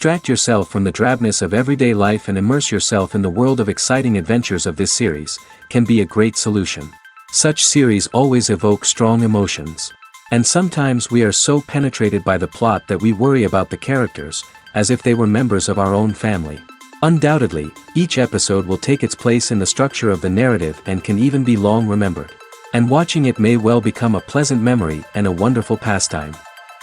Distract yourself from the drabness of everyday life and immerse yourself in the world of exciting adventures of this series, can be a great solution. Such series always evoke strong emotions. And sometimes we are so penetrated by the plot that we worry about the characters, as if they were members of our own family. Undoubtedly, each episode will take its place in the structure of the narrative and can even be long remembered. And watching it may well become a pleasant memory and a wonderful pastime.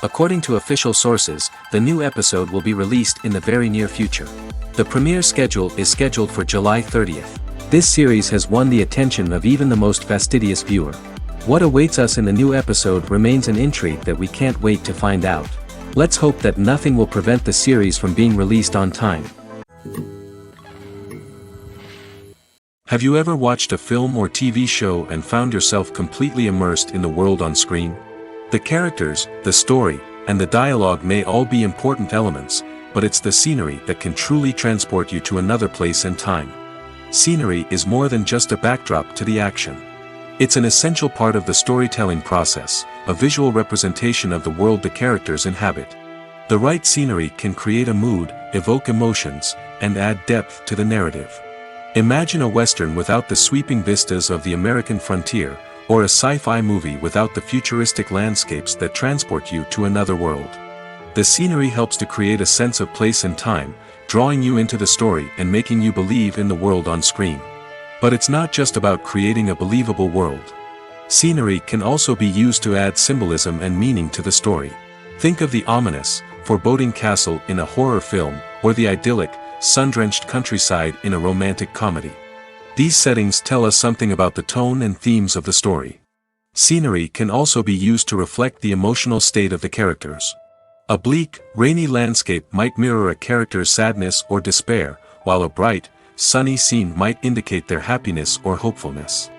According to official sources, the new episode will be released in the very near future. The premiere schedule is scheduled for July 30th. This series has won the attention of even the most fastidious viewer. What awaits us in the new episode remains an intrigue that we can't wait to find out. Let's hope that nothing will prevent the series from being released on time. Have you ever watched a film or TV show and found yourself completely immersed in the world on screen? The characters, the story, and the dialogue may all be important elements, but it's the scenery that can truly transport you to another place and time. Scenery is more than just a backdrop to the action. It's an essential part of the storytelling process, a visual representation of the world the characters inhabit. The right scenery can create a mood, evoke emotions, and add depth to the narrative. Imagine a Western without the sweeping vistas of the American frontier, or a sci-fi movie without the futuristic landscapes that transport you to another world. The scenery helps to create a sense of place and time, drawing you into the story and making you believe in the world on screen. But it's not just about creating a believable world. Scenery can also be used to add symbolism and meaning to the story. Think of the ominous, foreboding castle in a horror film, or the idyllic, sun-drenched countryside in a romantic comedy. These settings tell us something about the tone and themes of the story. Scenery can also be used to reflect the emotional state of the characters. A bleak, rainy landscape might mirror a character's sadness or despair, while a bright, sunny scene might indicate their happiness or hopefulness.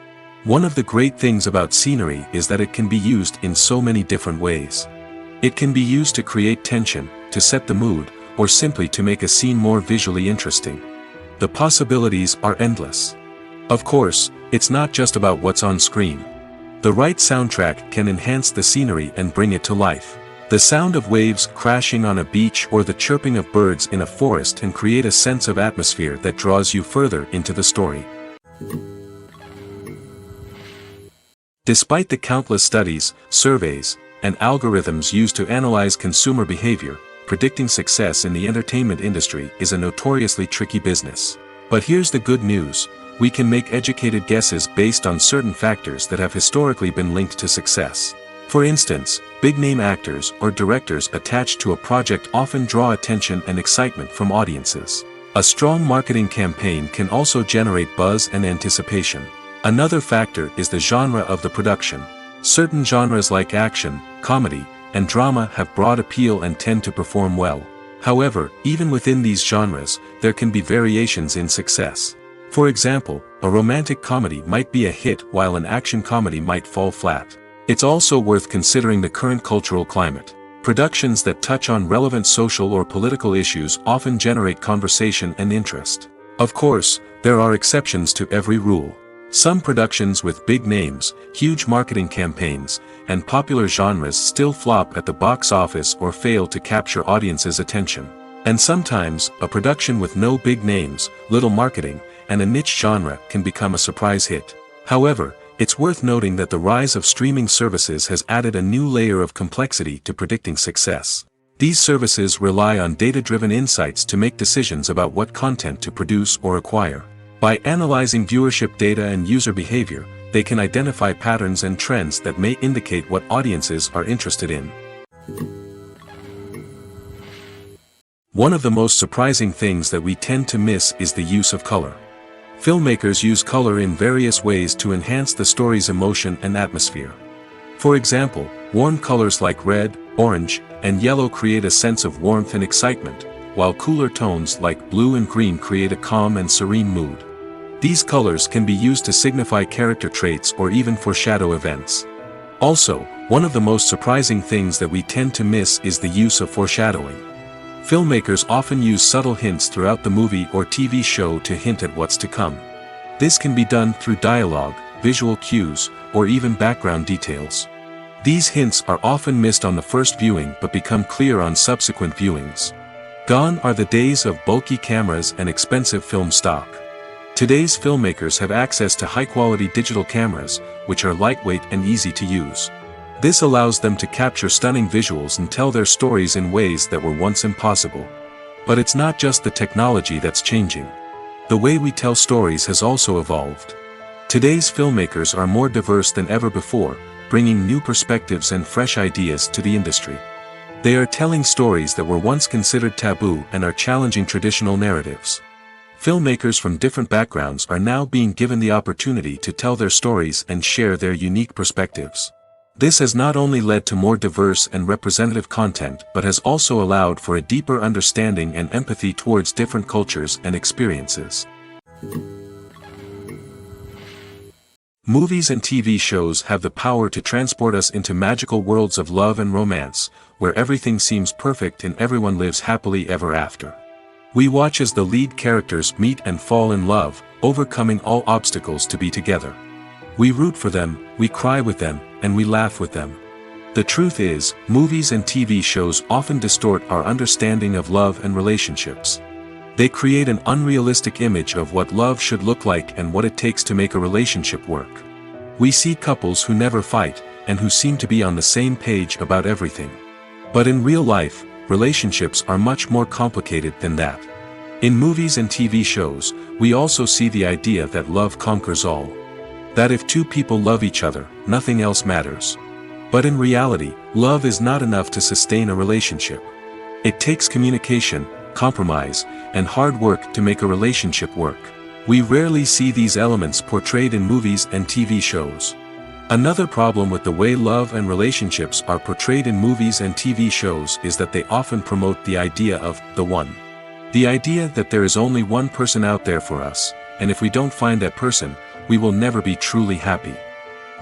One of the great things about scenery is that it can be used in so many different ways. It can be used to create tension, to set the mood, or simply to make a scene more visually interesting. The possibilities are endless. Of course, it's not just about what's on screen. The right soundtrack can enhance the scenery and bring it to life. The sound of waves crashing on a beach or the chirping of birds in a forest can create a sense of atmosphere that draws you further into the story. Despite the countless studies, surveys, and algorithms used to analyze consumer behavior, predicting success in the entertainment industry is a notoriously tricky business. But here's the good news: we can make educated guesses based on certain factors that have historically been linked to success. For instance, big-name actors or directors attached to a project often draw attention and excitement from audiences. A strong marketing campaign can also generate buzz and anticipation. Another factor is the genre of the production. Certain genres like action, comedy, and drama have broad appeal and tend to perform well. However, even within these genres, there can be variations in success. For example, a romantic comedy might be a hit while an action comedy might fall flat. It's also worth considering the current cultural climate. Productions that touch on relevant social or political issues often generate conversation and interest. Of course, there are exceptions to every rule. Some productions with big names, huge marketing campaigns, and popular genres still flop at the box office or fail to capture audiences' attention. And sometimes, a production with no big names, little marketing, and a niche genre can become a surprise hit. However, it's worth noting that the rise of streaming services has added a new layer of complexity to predicting success. These services rely on data-driven insights to make decisions about what content to produce or acquire. By analyzing viewership data and user behavior, they can identify patterns and trends that may indicate what audiences are interested in. One of the most surprising things that we tend to miss is the use of color. Filmmakers use color in various ways to enhance the story's emotion and atmosphere. For example, warm colors like red, orange, and yellow create a sense of warmth and excitement, while cooler tones like blue and green create a calm and serene mood. These colors can be used to signify character traits or even foreshadow events. Also, one of the most surprising things that we tend to miss is the use of foreshadowing. Filmmakers often use subtle hints throughout the movie or TV show to hint at what's to come. This can be done through dialogue, visual cues, or even background details. These hints are often missed on the first viewing but become clear on subsequent viewings. Gone are the days of bulky cameras and expensive film stock. Today's filmmakers have access to high-quality digital cameras, which are lightweight and easy to use. This allows them to capture stunning visuals and tell their stories in ways that were once impossible. But it's not just the technology that's changing. The way we tell stories has also evolved. Today's filmmakers are more diverse than ever before, bringing new perspectives and fresh ideas to the industry. They are telling stories that were once considered taboo and are challenging traditional narratives. Filmmakers from different backgrounds are now being given the opportunity to tell their stories and share their unique perspectives. This has not only led to more diverse and representative content but has also allowed for a deeper understanding and empathy towards different cultures and experiences. Movies and TV shows have the power to transport us into magical worlds of love and romance, where everything seems perfect and everyone lives happily ever after. We watch as the lead characters meet and fall in love, overcoming all obstacles to be together. We root for them, we cry with them, and we laugh with them. The truth is, movies and TV shows often distort our understanding of love and relationships. They create an unrealistic image of what love should look like and what it takes to make a relationship work. We see couples who never fight, and who seem to be on the same page about everything. But in real life, relationships are much more complicated than that. In movies and TV shows, we also see the idea that love conquers all. That if two people love each other, nothing else matters. But in reality, love is not enough to sustain a relationship. It takes communication, compromise, and hard work to make a relationship work. We rarely see these elements portrayed in movies and TV shows. Another problem with the way love and relationships are portrayed in movies and TV shows is that they often promote the idea of the one. The idea that there is only one person out there for us, and if we don't find that person, we will never be truly happy.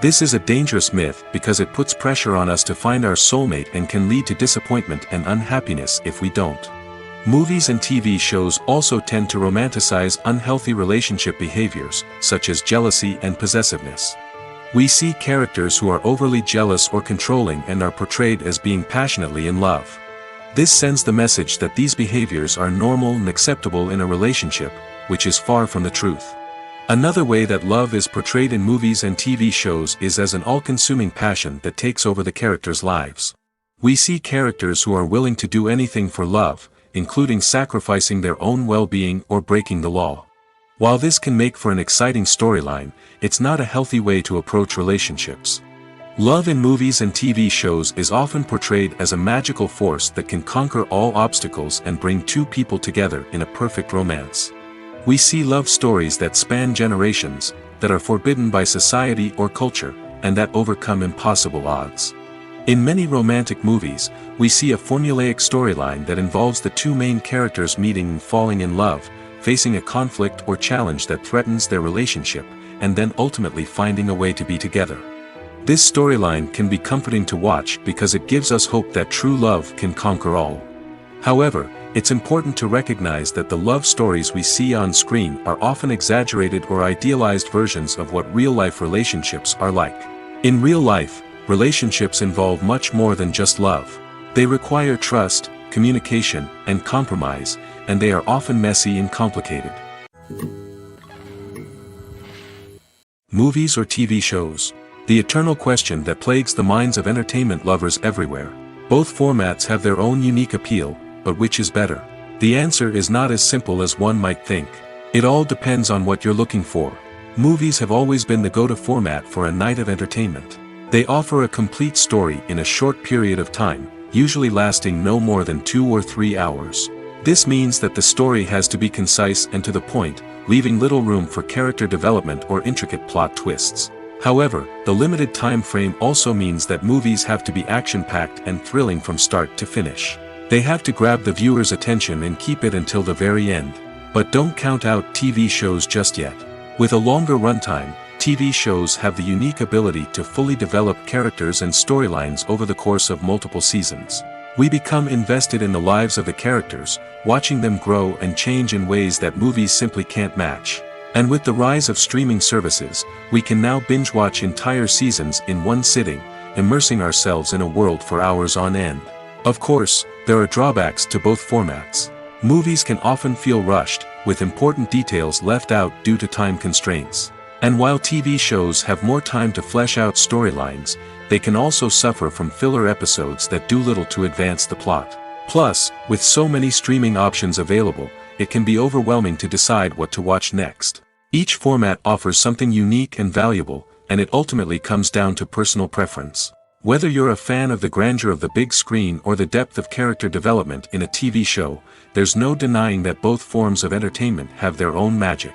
This is a dangerous myth because it puts pressure on us to find our soulmate and can lead to disappointment and unhappiness if we don't. Movies and TV shows also tend to romanticize unhealthy relationship behaviors, such as jealousy and possessiveness. We see characters who are overly jealous or controlling and are portrayed as being passionately in love. This sends the message that these behaviors are normal and acceptable in a relationship, which is far from the truth. Another way that love is portrayed in movies and TV shows is as an all-consuming passion that takes over the characters' lives. We see characters who are willing to do anything for love, including sacrificing their own well-being or breaking the law. While this can make for an exciting storyline, it's not a healthy way to approach relationships. Love in movies and TV shows is often portrayed as a magical force that can conquer all obstacles and bring two people together in a perfect romance. We see love stories that span generations, that are forbidden by society or culture, and that overcome impossible odds. In many romantic movies, we see a formulaic storyline that involves the two main characters meeting and falling in love, facing a conflict or challenge that threatens their relationship, and then ultimately finding a way to be together. This storyline can be comforting to watch because it gives us hope that true love can conquer all. However, it's important to recognize that the love stories we see on screen are often exaggerated or idealized versions of what real-life relationships are like. In real life, relationships involve much more than just love. They require trust, communication, and compromise, and they are often messy and complicated. Movies or TV shows? The eternal question that plagues the minds of entertainment lovers everywhere. Both formats have their own unique appeal, but which is better? The answer is not as simple as one might think. It all depends on what you're looking for. Movies have always been the go-to format for a night of entertainment. They offer a complete story in a short period of time, usually lasting no more than 2 or 3 hours. This means that the story has to be concise and to the point, leaving little room for character development or intricate plot twists. However, the limited time frame also means that movies have to be action-packed and thrilling from start to finish. They have to grab the viewer's attention and keep it until the very end. But don't count out TV shows just yet. With a longer runtime, TV shows have the unique ability to fully develop characters and storylines over the course of multiple seasons. We become invested in the lives of the characters, watching them grow and change in ways that movies simply can't match. And with the rise of streaming services, we can now binge-watch entire seasons in one sitting, immersing ourselves in a world for hours on end. Of course, there are drawbacks to both formats. Movies can often feel rushed, with important details left out due to time constraints. And while TV shows have more time to flesh out storylines, they can also suffer from filler episodes that do little to advance the plot. Plus, with so many streaming options available, it can be overwhelming to decide what to watch next. Each format offers something unique and valuable, and it ultimately comes down to personal preference. Whether you're a fan of the grandeur of the big screen or the depth of character development in a TV show, there's no denying that both forms of entertainment have their own magic.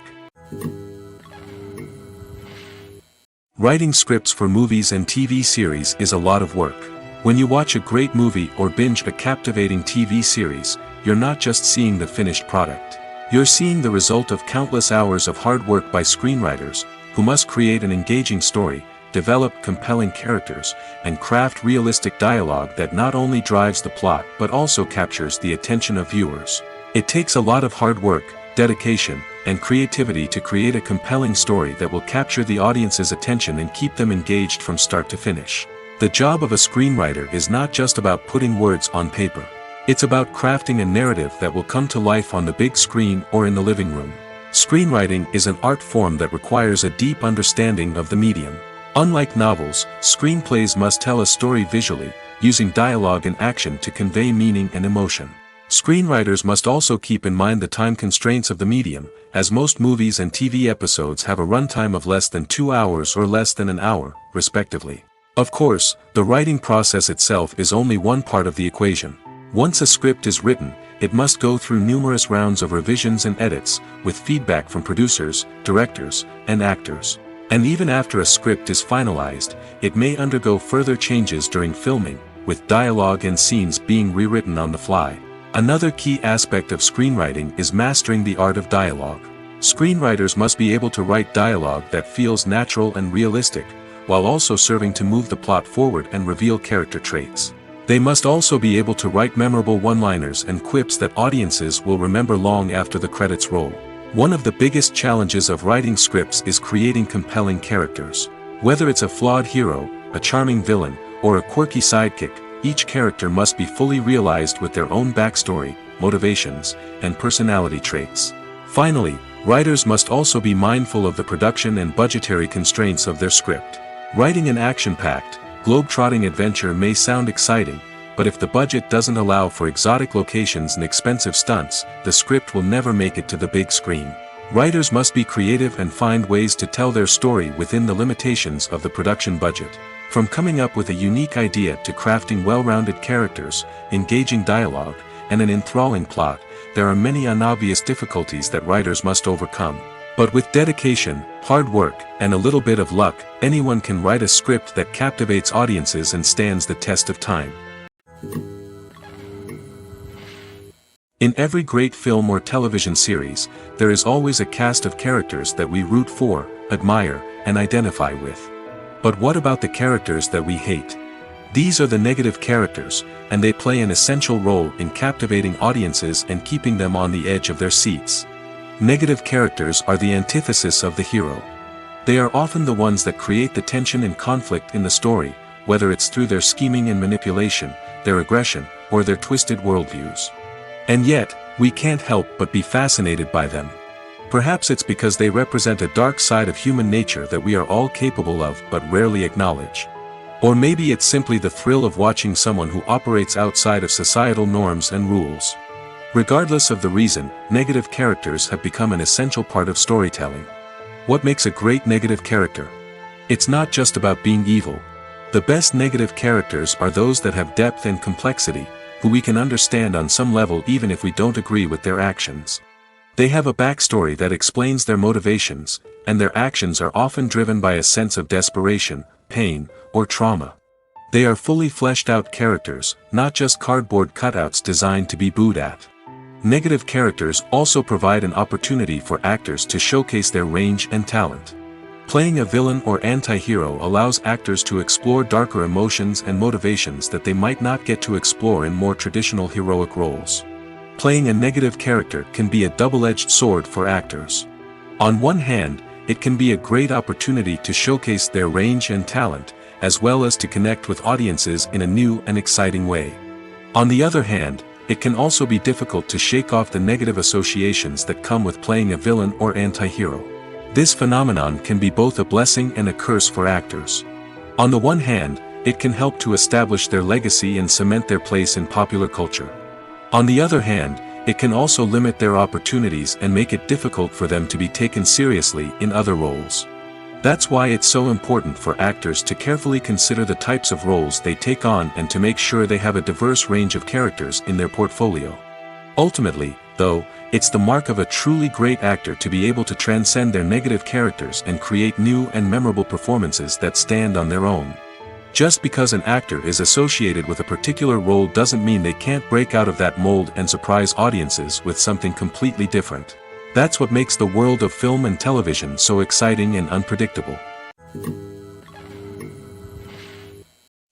Writing scripts for movies and TV series is a lot of work. When you watch a great movie or binge a captivating TV series, you're not just seeing the finished product. You're seeing the result of countless hours of hard work by screenwriters, who must create an engaging story, develop compelling characters, and craft realistic dialogue that not only drives the plot but also captures the attention of viewers. It takes a lot of hard work, dedication, and creativity to create a compelling story that will capture the audience's attention and keep them engaged from start to finish. The job of a screenwriter is not just about putting words on paper. It's about crafting a narrative that will come to life on the big screen or in the living room. Screenwriting is an art form that requires a deep understanding of the medium. Unlike novels, screenplays must tell a story visually, using dialogue and action to convey meaning and emotion. Screenwriters must also keep in mind the time constraints of the medium, as most movies and TV episodes have a runtime of less than 2 hours or less than an hour, respectively. Of course, the writing process itself is only one part of the equation. Once a script is written, it must go through numerous rounds of revisions and edits, with feedback from producers, directors, and actors. And even after a script is finalized, it may undergo further changes during filming, with dialogue and scenes being rewritten on the fly. Another key aspect of screenwriting is mastering the art of dialogue. Screenwriters must be able to write dialogue that feels natural and realistic, while also serving to move the plot forward and reveal character traits. They must also be able to write memorable one-liners and quips that audiences will remember long after the credits roll. One of the biggest challenges of writing scripts is creating compelling characters. Whether it's a flawed hero, a charming villain, or a quirky sidekick, each character must be fully realized with their own backstory, motivations, and personality traits. Finally, writers must also be mindful of the production and budgetary constraints of their script. Writing an action-packed, globe-trotting adventure may sound exciting, but if the budget doesn't allow for exotic locations and expensive stunts, the script will never make it to the big screen. Writers must be creative and find ways to tell their story within the limitations of the production budget. From coming up with a unique idea to crafting well-rounded characters, engaging dialogue, and an enthralling plot, there are many unobvious difficulties that writers must overcome. But with dedication, hard work, and a little bit of luck, anyone can write a script that captivates audiences and stands the test of time. In every great film or television series, there is always a cast of characters that we root for, admire, and identify with. But what about the characters that we hate? These are the negative characters, and they play an essential role in captivating audiences and keeping them on the edge of their seats. Negative characters are the antithesis of the hero. They are often the ones that create the tension and conflict in the story, whether it's through their scheming and manipulation, their aggression, or their twisted worldviews. And yet, we can't help but be fascinated by them. Perhaps it's because they represent a dark side of human nature that we are all capable of but rarely acknowledge. Or maybe it's simply the thrill of watching someone who operates outside of societal norms and rules. Regardless of the reason, negative characters have become an essential part of storytelling. What makes a great negative character? It's not just about being evil. The best negative characters are those that have depth and complexity, who we can understand on some level even if we don't agree with their actions. They have a backstory that explains their motivations, and their actions are often driven by a sense of desperation, pain, or trauma. They are fully fleshed out characters, not just cardboard cutouts designed to be booed at. Negative characters also provide an opportunity for actors to showcase their range and talent. Playing a villain or anti-hero allows actors to explore darker emotions and motivations that they might not get to explore in more traditional heroic roles. Playing a negative character can be a double-edged sword for actors. On one hand, it can be a great opportunity to showcase their range and talent, as well as to connect with audiences in a new and exciting way. On the other hand, it can also be difficult to shake off the negative associations that come with playing a villain or anti-hero. This phenomenon can be both a blessing and a curse for actors. On the one hand, it can help to establish their legacy and cement their place in popular culture. On the other hand, it can also limit their opportunities and make it difficult for them to be taken seriously in other roles. That's why it's so important for actors to carefully consider the types of roles they take on and to make sure they have a diverse range of characters in their portfolio. Ultimately, though, it's the mark of a truly great actor to be able to transcend their negative characters and create new and memorable performances that stand on their own. Just because an actor is associated with a particular role doesn't mean they can't break out of that mold and surprise audiences with something completely different. That's what makes the world of film and television so exciting and unpredictable.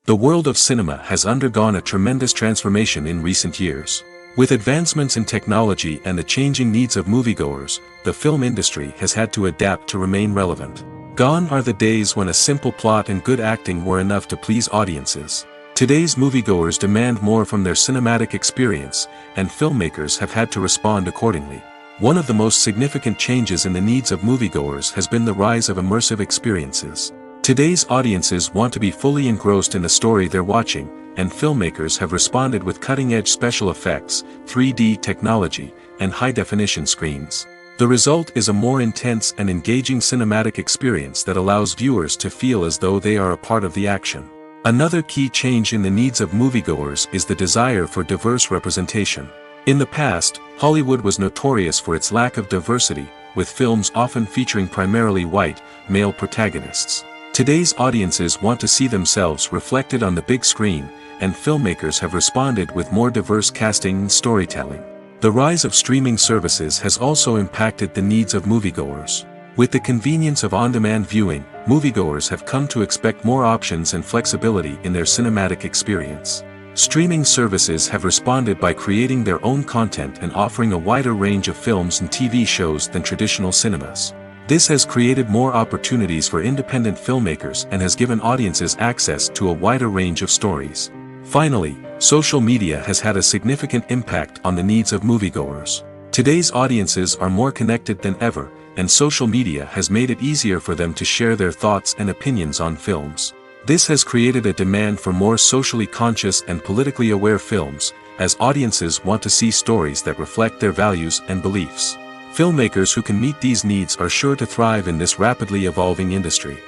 The world of cinema has undergone a tremendous transformation in recent years. With advancements in technology and the changing needs of moviegoers, the film industry has had to adapt to remain relevant. Gone are the days when a simple plot and good acting were enough to please audiences. Today's moviegoers demand more from their cinematic experience, and filmmakers have had to respond accordingly. One of the most significant changes in the needs of moviegoers has been the rise of immersive experiences. Today's audiences want to be fully engrossed in the story they're watching, and filmmakers have responded with cutting-edge special effects, 3D technology, and high-definition screens. The result is a more intense and engaging cinematic experience that allows viewers to feel as though they are a part of the action. Another key change in the needs of moviegoers is the desire for diverse representation. In the past, Hollywood was notorious for its lack of diversity, with films often featuring primarily white, male protagonists. Today's audiences want to see themselves reflected on the big screen, and filmmakers have responded with more diverse casting and storytelling. The rise of streaming services has also impacted the needs of moviegoers. With the convenience of on-demand viewing, moviegoers have come to expect more options and flexibility in their cinematic experience. Streaming services have responded by creating their own content and offering a wider range of films and TV shows than traditional cinemas. This has created more opportunities for independent filmmakers and has given audiences access to a wider range of stories. Finally, social media has had a significant impact on the needs of moviegoers. Today's audiences are more connected than ever, and social media has made it easier for them to share their thoughts and opinions on films. This has created a demand for more socially conscious and politically aware films, as audiences want to see stories that reflect their values and beliefs. Filmmakers who can meet these needs are sure to thrive in this rapidly evolving industry.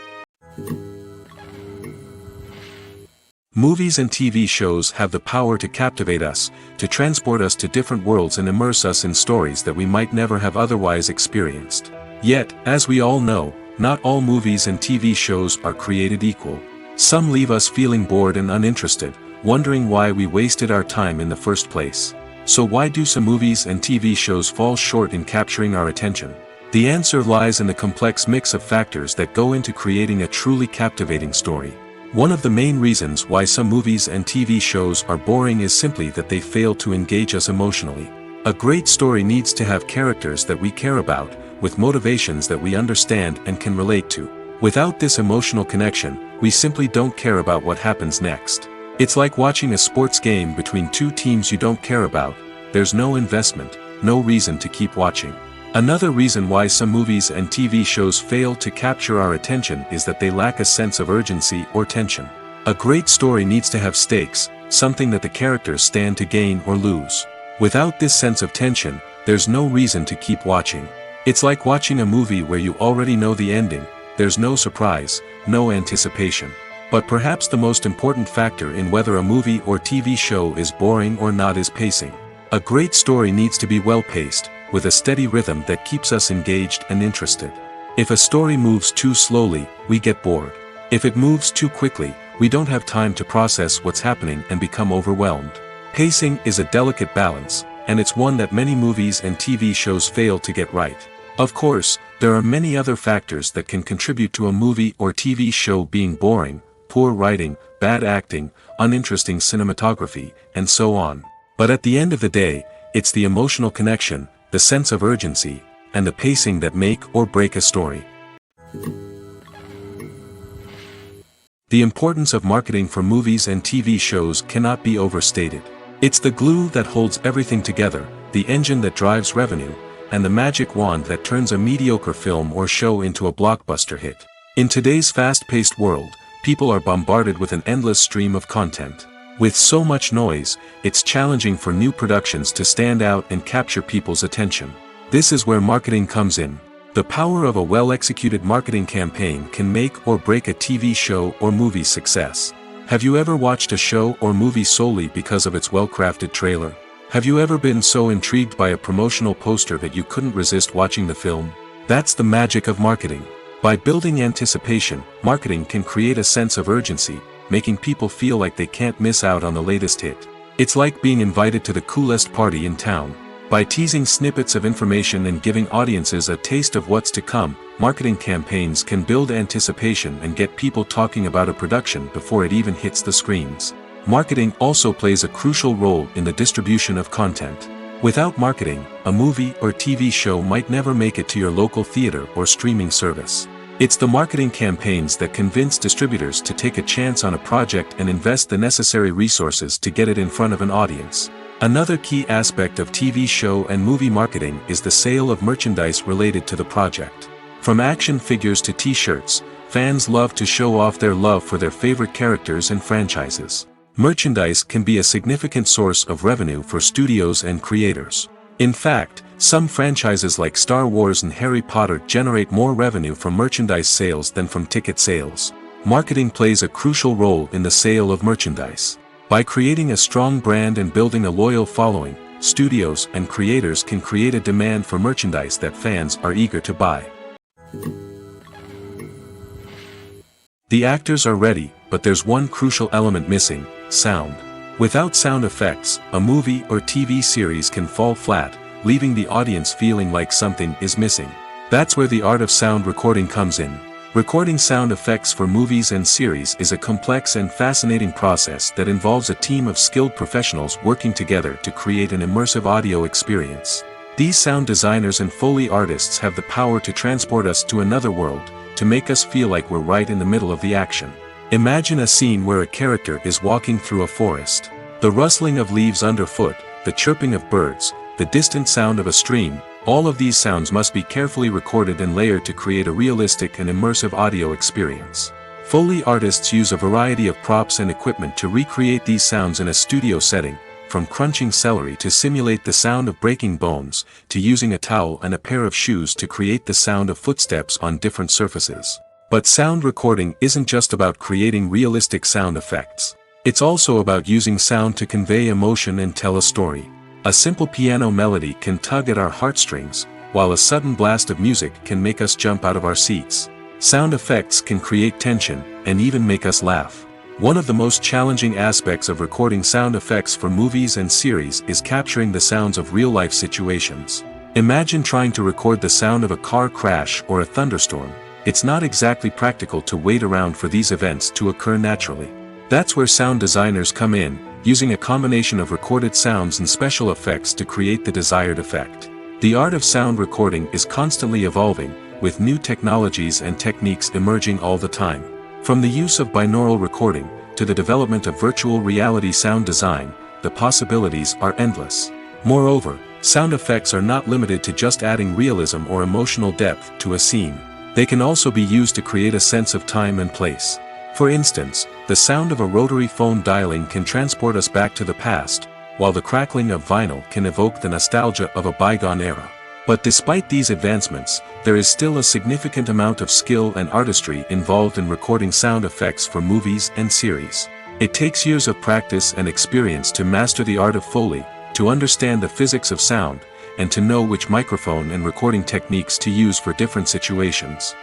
Movies and TV shows have the power to captivate us, to transport us to different worlds and immerse us in stories that we might never have otherwise experienced. Yet, as we all know, not all movies and TV shows are created equal. Some leave us feeling bored and uninterested, wondering why we wasted our time in the first place. So why do some movies and TV shows fall short in capturing our attention? The answer lies in the complex mix of factors that go into creating a truly captivating story. One of the main reasons why some movies and TV shows are boring is simply that they fail to engage us emotionally. A great story needs to have characters that we care about, with motivations that we understand and can relate to. Without this emotional connection, we simply don't care about what happens next. It's like watching a sports game between two teams you don't care about. There's no investment, no reason to keep watching. Another reason why some movies and TV shows fail to capture our attention is that they lack a sense of urgency or tension. A great story needs to have stakes, something that the characters stand to gain or lose. Without this sense of tension, there's no reason to keep watching. It's like watching a movie where you already know the ending. There's no surprise, no anticipation. But perhaps the most important factor in whether a movie or TV show is boring or not is pacing. A great story needs to be well-paced, with a steady rhythm that keeps us engaged and interested. If a story moves too slowly, we get bored. If it moves too quickly, we don't have time to process what's happening and become overwhelmed. Pacing is a delicate balance, and it's one that many movies and TV shows fail to get right. Of course, there are many other factors that can contribute to a movie or TV show being boring: poor writing, bad acting, uninteresting cinematography, and so on. But at the end of the day, it's the emotional connection, the sense of urgency, and the pacing that make or break a story. The importance of marketing for movies and TV shows cannot be overstated. It's the glue that holds everything together, the engine that drives revenue, and the magic wand that turns a mediocre film or show into a blockbuster hit. In today's fast-paced world, people are bombarded with an endless stream of content. With so much noise, it's challenging for new productions to stand out and capture people's attention. This is where marketing comes in. The power of a well-executed marketing campaign can make or break a TV show or movie's success. Have you ever watched a show or movie solely because of its well-crafted trailer? Have you ever been so intrigued by a promotional poster that you couldn't resist watching the film? That's the magic of marketing. By building anticipation, marketing can create a sense of urgency, making people feel like they can't miss out on the latest hit. It's like being invited to the coolest party in town. By teasing snippets of information and giving audiences a taste of what's to come, marketing campaigns can build anticipation and get people talking about a production before it even hits the screens. Marketing also plays a crucial role in the distribution of content. Without marketing, a movie or TV show might never make it to your local theater or streaming service. It's the marketing campaigns that convince distributors to take a chance on a project and invest the necessary resources to get it in front of an audience. Another key aspect of TV show and movie marketing is the sale of merchandise related to the project. From action figures to t-shirts, fans love to show off their love for their favorite characters and franchises. Merchandise can be a significant source of revenue for studios and creators. In fact, some franchises like Star Wars and Harry Potter generate more revenue from merchandise sales than from ticket sales. Marketing plays a crucial role in the sale of merchandise. By creating a strong brand and building a loyal following, studios and creators can create a demand for merchandise that fans are eager to buy. The actors are ready, but there's one crucial element missing: sound. Without sound effects, a movie or TV series can fall flat, leaving the audience feeling like something is missing. That's where the art of sound recording comes in. Recording sound effects for movies and series is a complex and fascinating process that involves a team of skilled professionals working together to create an immersive audio experience. These sound designers and Foley artists have the power to transport us to another world, to make us feel like we're right in the middle of the action. Imagine a scene where a character is walking through a forest. The rustling of leaves underfoot, the chirping of birds, the distant sound of a stream, all of these sounds must be carefully recorded and layered to create a realistic and immersive audio experience. Foley artists use a variety of props and equipment to recreate these sounds in a studio setting, from crunching celery to simulate the sound of breaking bones, to using a towel and a pair of shoes to create the sound of footsteps on different surfaces. But sound recording isn't just about creating realistic sound effects. It's also about using sound to convey emotion and tell a story. A simple piano melody can tug at our heartstrings, while a sudden blast of music can make us jump out of our seats. Sound effects can create tension, and even make us laugh. One of the most challenging aspects of recording sound effects for movies and series is capturing the sounds of real-life situations. Imagine trying to record the sound of a car crash or a thunderstorm. It's not exactly practical to wait around for these events to occur naturally. That's where sound designers come in, using a combination of recorded sounds and special effects to create the desired effect. The art of sound recording is constantly evolving, with new technologies and techniques emerging all the time. From the use of binaural recording, to the development of virtual reality sound design, the possibilities are endless. Moreover, sound effects are not limited to just adding realism or emotional depth to a scene. They can also be used to create a sense of time and place. For instance, the sound of a rotary phone dialing can transport us back to the past, while the crackling of vinyl can evoke the nostalgia of a bygone era. But despite these advancements, there is still a significant amount of skill and artistry involved in recording sound effects for movies and series. It takes years of practice and experience to master the art of Foley, to understand the physics of sound, and to know which microphone and recording techniques to use for different situations.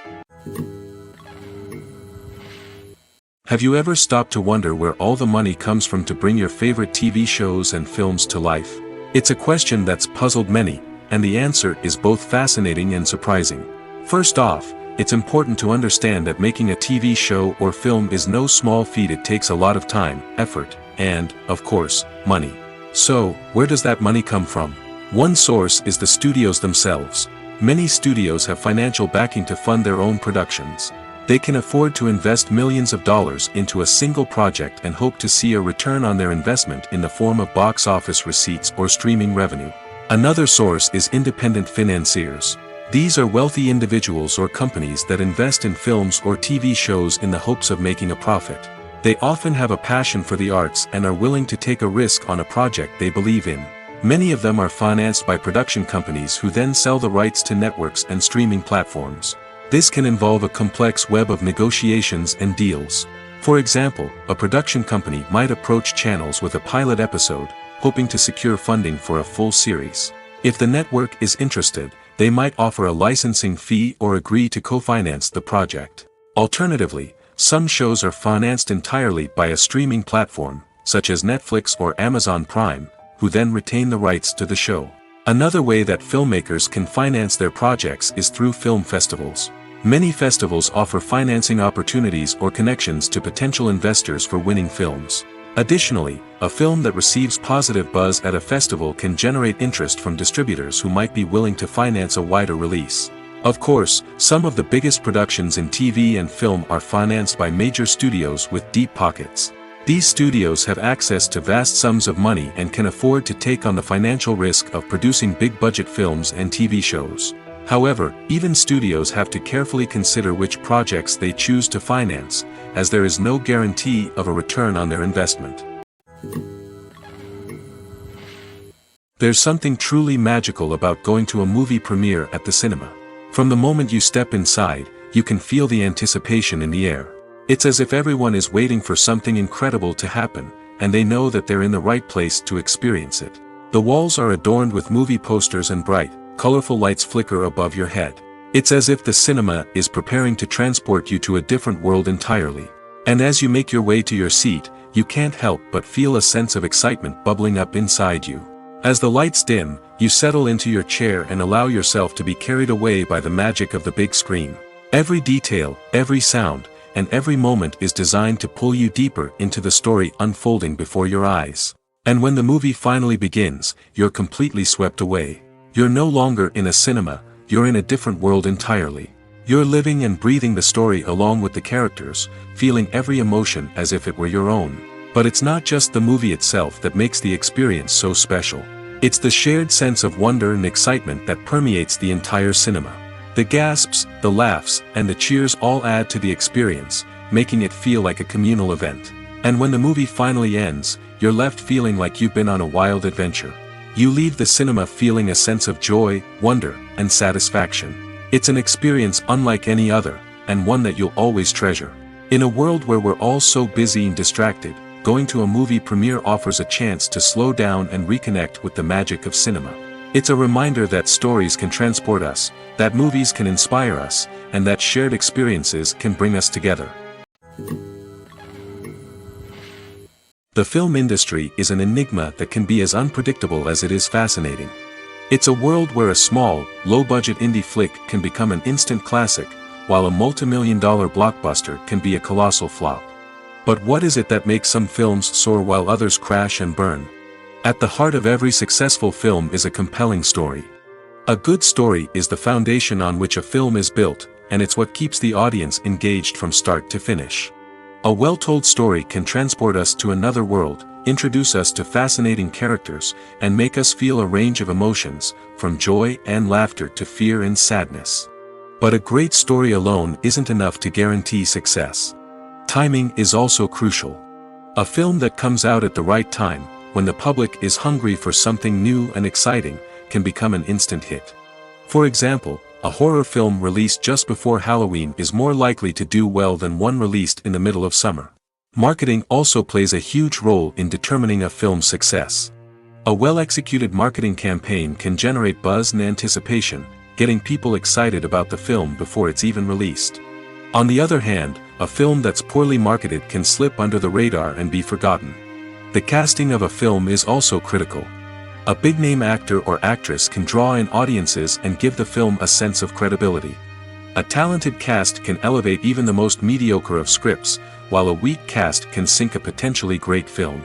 Have you ever stopped to wonder where all the money comes from to bring your favorite TV shows and films to life? It's a question that's puzzled many, and the answer is both fascinating and surprising. First off, it's important to understand that making a TV show or film is no small feat. It takes a lot of time, effort, and, of course, money. So, where does that money come from? One source is the studios themselves. Many studios have financial backing to fund their own productions. They can afford to invest millions of dollars into a single project and hope to see a return on their investment in the form of box office receipts or streaming revenue. Another source is independent financiers. These are wealthy individuals or companies that invest in films or TV shows in the hopes of making a profit. They often have a passion for the arts and are willing to take a risk on a project they believe in. Many of them are financed by production companies who then sell the rights to networks and streaming platforms. This can involve a complex web of negotiations and deals. For example, a production company might approach channels with a pilot episode, hoping to secure funding for a full series. If the network is interested, they might offer a licensing fee or agree to co-finance the project. Alternatively, some shows are financed entirely by a streaming platform, such as Netflix or Amazon Prime, who then retain the rights to the show. Another way that filmmakers can finance their projects is through film festivals. Many festivals offer financing opportunities or connections to potential investors for winning films. Additionally, a film that receives positive buzz at a festival can generate interest from distributors who might be willing to finance a wider release. Of course, some of the biggest productions in TV and film are financed by major studios with deep pockets. These studios have access to vast sums of money and can afford to take on the financial risk of producing big-budget films and TV shows. However, even studios have to carefully consider which projects they choose to finance, as there is no guarantee of a return on their investment. There's something truly magical about going to a movie premiere at the cinema. From the moment you step inside, you can feel the anticipation in the air. It's as if everyone is waiting for something incredible to happen, and they know that they're in the right place to experience it. The walls are adorned with movie posters and bright, colorful lights flicker above your head. It's as if the cinema is preparing to transport you to a different world entirely. And as you make your way to your seat, you can't help but feel a sense of excitement bubbling up inside you. As the lights dim, you settle into your chair and allow yourself to be carried away by the magic of the big screen. Every detail, every sound, and every moment is designed to pull you deeper into the story unfolding before your eyes. And when the movie finally begins, you're completely swept away. You're no longer in a cinema, you're in a different world entirely. You're living and breathing the story along with the characters, feeling every emotion as if it were your own. But it's not just the movie itself that makes the experience so special. It's the shared sense of wonder and excitement that permeates the entire cinema. The gasps, the laughs, and the cheers all add to the experience, making it feel like a communal event. And when the movie finally ends, you're left feeling like you've been on a wild adventure. You leave the cinema feeling a sense of joy, wonder, and satisfaction. It's an experience unlike any other, and one that you'll always treasure. In a world where we're all so busy and distracted, going to a movie premiere offers a chance to slow down and reconnect with the magic of cinema. It's a reminder that stories can transport us, that movies can inspire us, and that shared experiences can bring us together. The film industry is an enigma that can be as unpredictable as it is fascinating. It's a world where a small, low-budget indie flick can become an instant classic, while a multi-million-dollar blockbuster can be a colossal flop. But what is it that makes some films soar while others crash and burn? At the heart of every successful film is a compelling story. A good story is the foundation on which a film is built, and it's what keeps the audience engaged from start to finish. A well-told story can transport us to another world, introduce us to fascinating characters, and make us feel a range of emotions, from joy and laughter to fear and sadness. But a great story alone isn't enough to guarantee success. Timing is also crucial. A film that comes out at the right time, when the public is hungry for something new and exciting, can become an instant hit. For example, a horror film released just before Halloween is more likely to do well than one released in the middle of summer. Marketing also plays a huge role in determining a film's success. A well-executed marketing campaign can generate buzz and anticipation, getting people excited about the film before it's even released. On the other hand, a film that's poorly marketed can slip under the radar and be forgotten. The casting of a film is also critical. A big-name actor or actress can draw in audiences and give the film a sense of credibility. A talented cast can elevate even the most mediocre of scripts, while a weak cast can sink a potentially great film.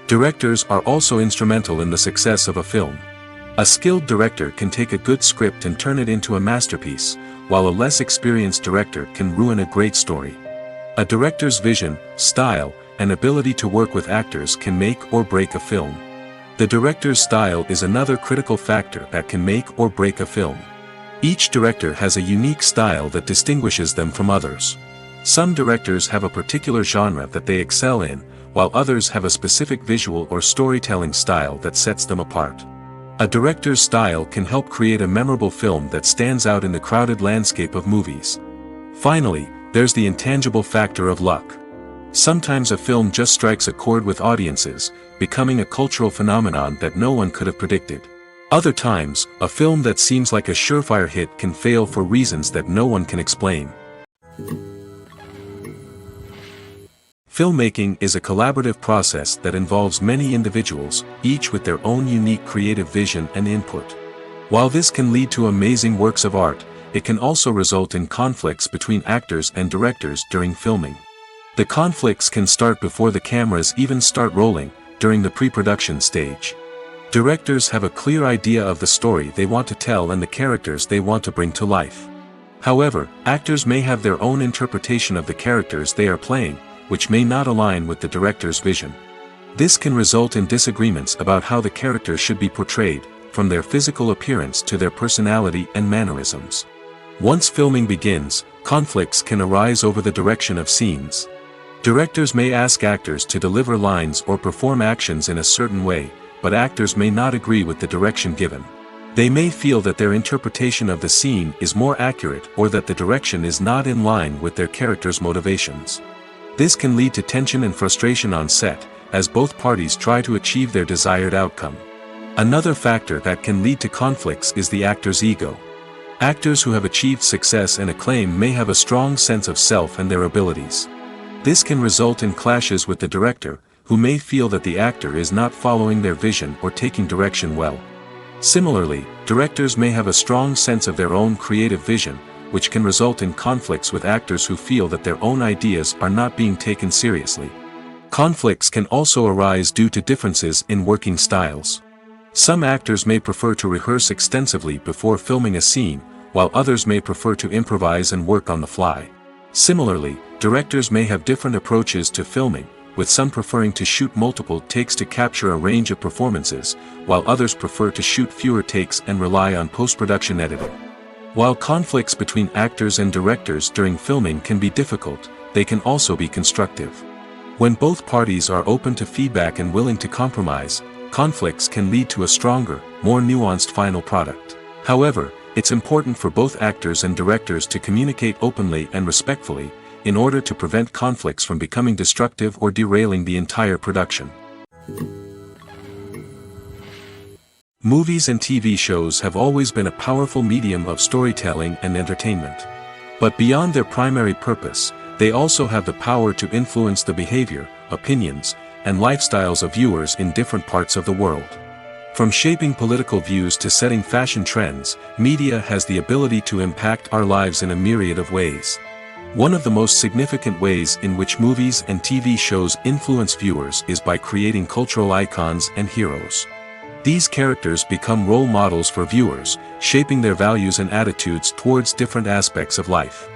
Directors are also instrumental in the success of a film. A skilled director can take a good script and turn it into a masterpiece, while a less experienced director can ruin a great story. A director's vision, style, and ability to work with actors can make or break a film. The director's style is another critical factor that can make or break a film. Each director has a unique style that distinguishes them from others. Some directors have a particular genre that they excel in, while others have a specific visual or storytelling style that sets them apart. A director's style can help create a memorable film that stands out in the crowded landscape of movies. Finally, there's the intangible factor of luck. Sometimes a film just strikes a chord with audiences, becoming a cultural phenomenon that no one could have predicted. Other times, a film that seems like a surefire hit can fail for reasons that no one can explain. Filmmaking is a collaborative process that involves many individuals, each with their own unique creative vision and input. While this can lead to amazing works of art, it can also result in conflicts between actors and directors during filming. The conflicts can start before the cameras even start rolling, during the pre-production stage. Directors have a clear idea of the story they want to tell and the characters they want to bring to life. However, actors may have their own interpretation of the characters they are playing, which may not align with the director's vision. This can result in disagreements about how the characters should be portrayed, from their physical appearance to their personality and mannerisms. Once filming begins, conflicts can arise over the direction of scenes. Directors may ask actors to deliver lines or perform actions in a certain way, but actors may not agree with the direction given. They may feel that their interpretation of the scene is more accurate or that the direction is not in line with their character's motivations. This can lead to tension and frustration on set, as both parties try to achieve their desired outcome. Another factor that can lead to conflicts is the actor's ego. Actors who have achieved success and acclaim may have a strong sense of self and their abilities. This can result in clashes with the director, who may feel that the actor is not following their vision or taking direction well. Similarly, directors may have a strong sense of their own creative vision, which can result in conflicts with actors who feel that their own ideas are not being taken seriously. Conflicts can also arise due to differences in working styles. Some actors may prefer to rehearse extensively before filming a scene, while others may prefer to improvise and work on the fly. Similarly, directors may have different approaches to filming, with some preferring to shoot multiple takes to capture a range of performances, while others prefer to shoot fewer takes and rely on post-production editing. While conflicts between actors and directors during filming can be difficult, they can also be constructive. When both parties are open to feedback and willing to compromise, conflicts can lead to a stronger, more nuanced final product. However, it's important for both actors and directors to communicate openly and respectfully, in order to prevent conflicts from becoming destructive or derailing the entire production. Movies and TV shows have always been a powerful medium of storytelling and entertainment. But beyond their primary purpose, they also have the power to influence the behavior, opinions, and lifestyles of viewers in different parts of the world. From shaping political views to setting fashion trends, media has the ability to impact our lives in a myriad of ways. One of the most significant ways in which movies and TV shows influence viewers is by creating cultural icons and heroes. These characters become role models for viewers, shaping their values and attitudes towards different aspects of life.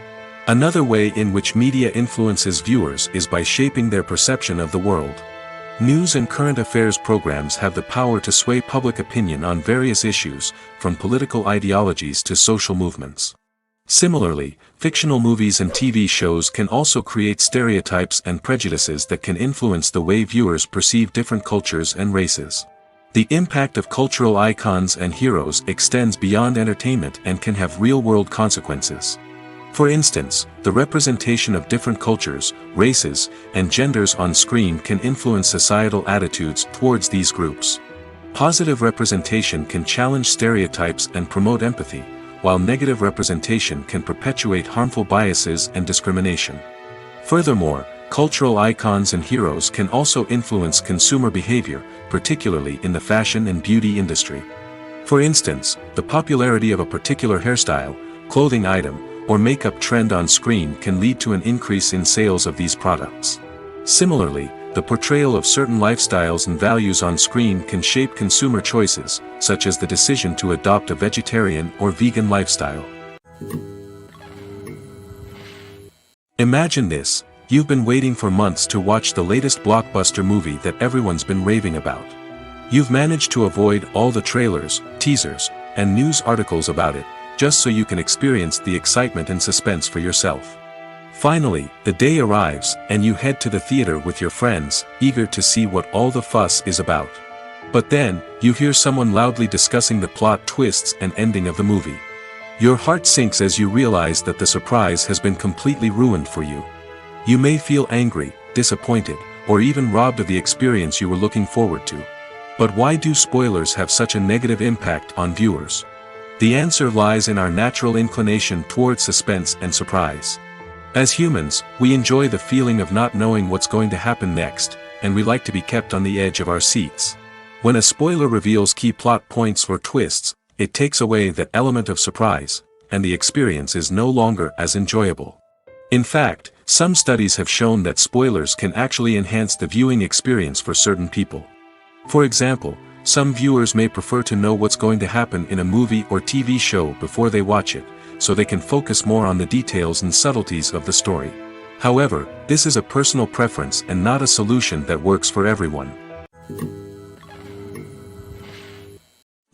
Another way in which media influences viewers is by shaping their perception of the world. News and current affairs programs have the power to sway public opinion on various issues, from political ideologies to social movements. Similarly, fictional movies and TV shows can also create stereotypes and prejudices that can influence the way viewers perceive different cultures and races. The impact of cultural icons and heroes extends beyond entertainment and can have real-world consequences. For instance, the representation of different cultures, races, and genders on screen can influence societal attitudes towards these groups. Positive representation can challenge stereotypes and promote empathy, while negative representation can perpetuate harmful biases and discrimination. Furthermore, cultural icons and heroes can also influence consumer behavior, particularly in the fashion and beauty industry. For instance, the popularity of a particular hairstyle, clothing item, or makeup trend on screen can lead to an increase in sales of these products. Similarly, the portrayal of certain lifestyles and values on screen can shape consumer choices, such as the decision to adopt a vegetarian or vegan lifestyle. Imagine this, you've been waiting for months to watch the latest blockbuster movie that everyone's been raving about. You've managed to avoid all the trailers, teasers, and news articles about it, just so you can experience the excitement and suspense for yourself. Finally, the day arrives, and you head to the theater with your friends, eager to see what all the fuss is about. But then, you hear someone loudly discussing the plot twists and ending of the movie. Your heart sinks as you realize that the surprise has been completely ruined for you. You may feel angry, disappointed, or even robbed of the experience you were looking forward to. But why do spoilers have such a negative impact on viewers? The answer lies in our natural inclination toward suspense and surprise. As humans, we enjoy the feeling of not knowing what's going to happen next, and we like to be kept on the edge of our seats. When a spoiler reveals key plot points or twists, it takes away that element of surprise, and the experience is no longer as enjoyable. In fact, some studies have shown that spoilers can actually enhance the viewing experience for certain people. For example, some viewers may prefer to know what's going to happen in a movie or TV show before they watch it, so they can focus more on the details and subtleties of the story. However, this is a personal preference and not a solution that works for everyone.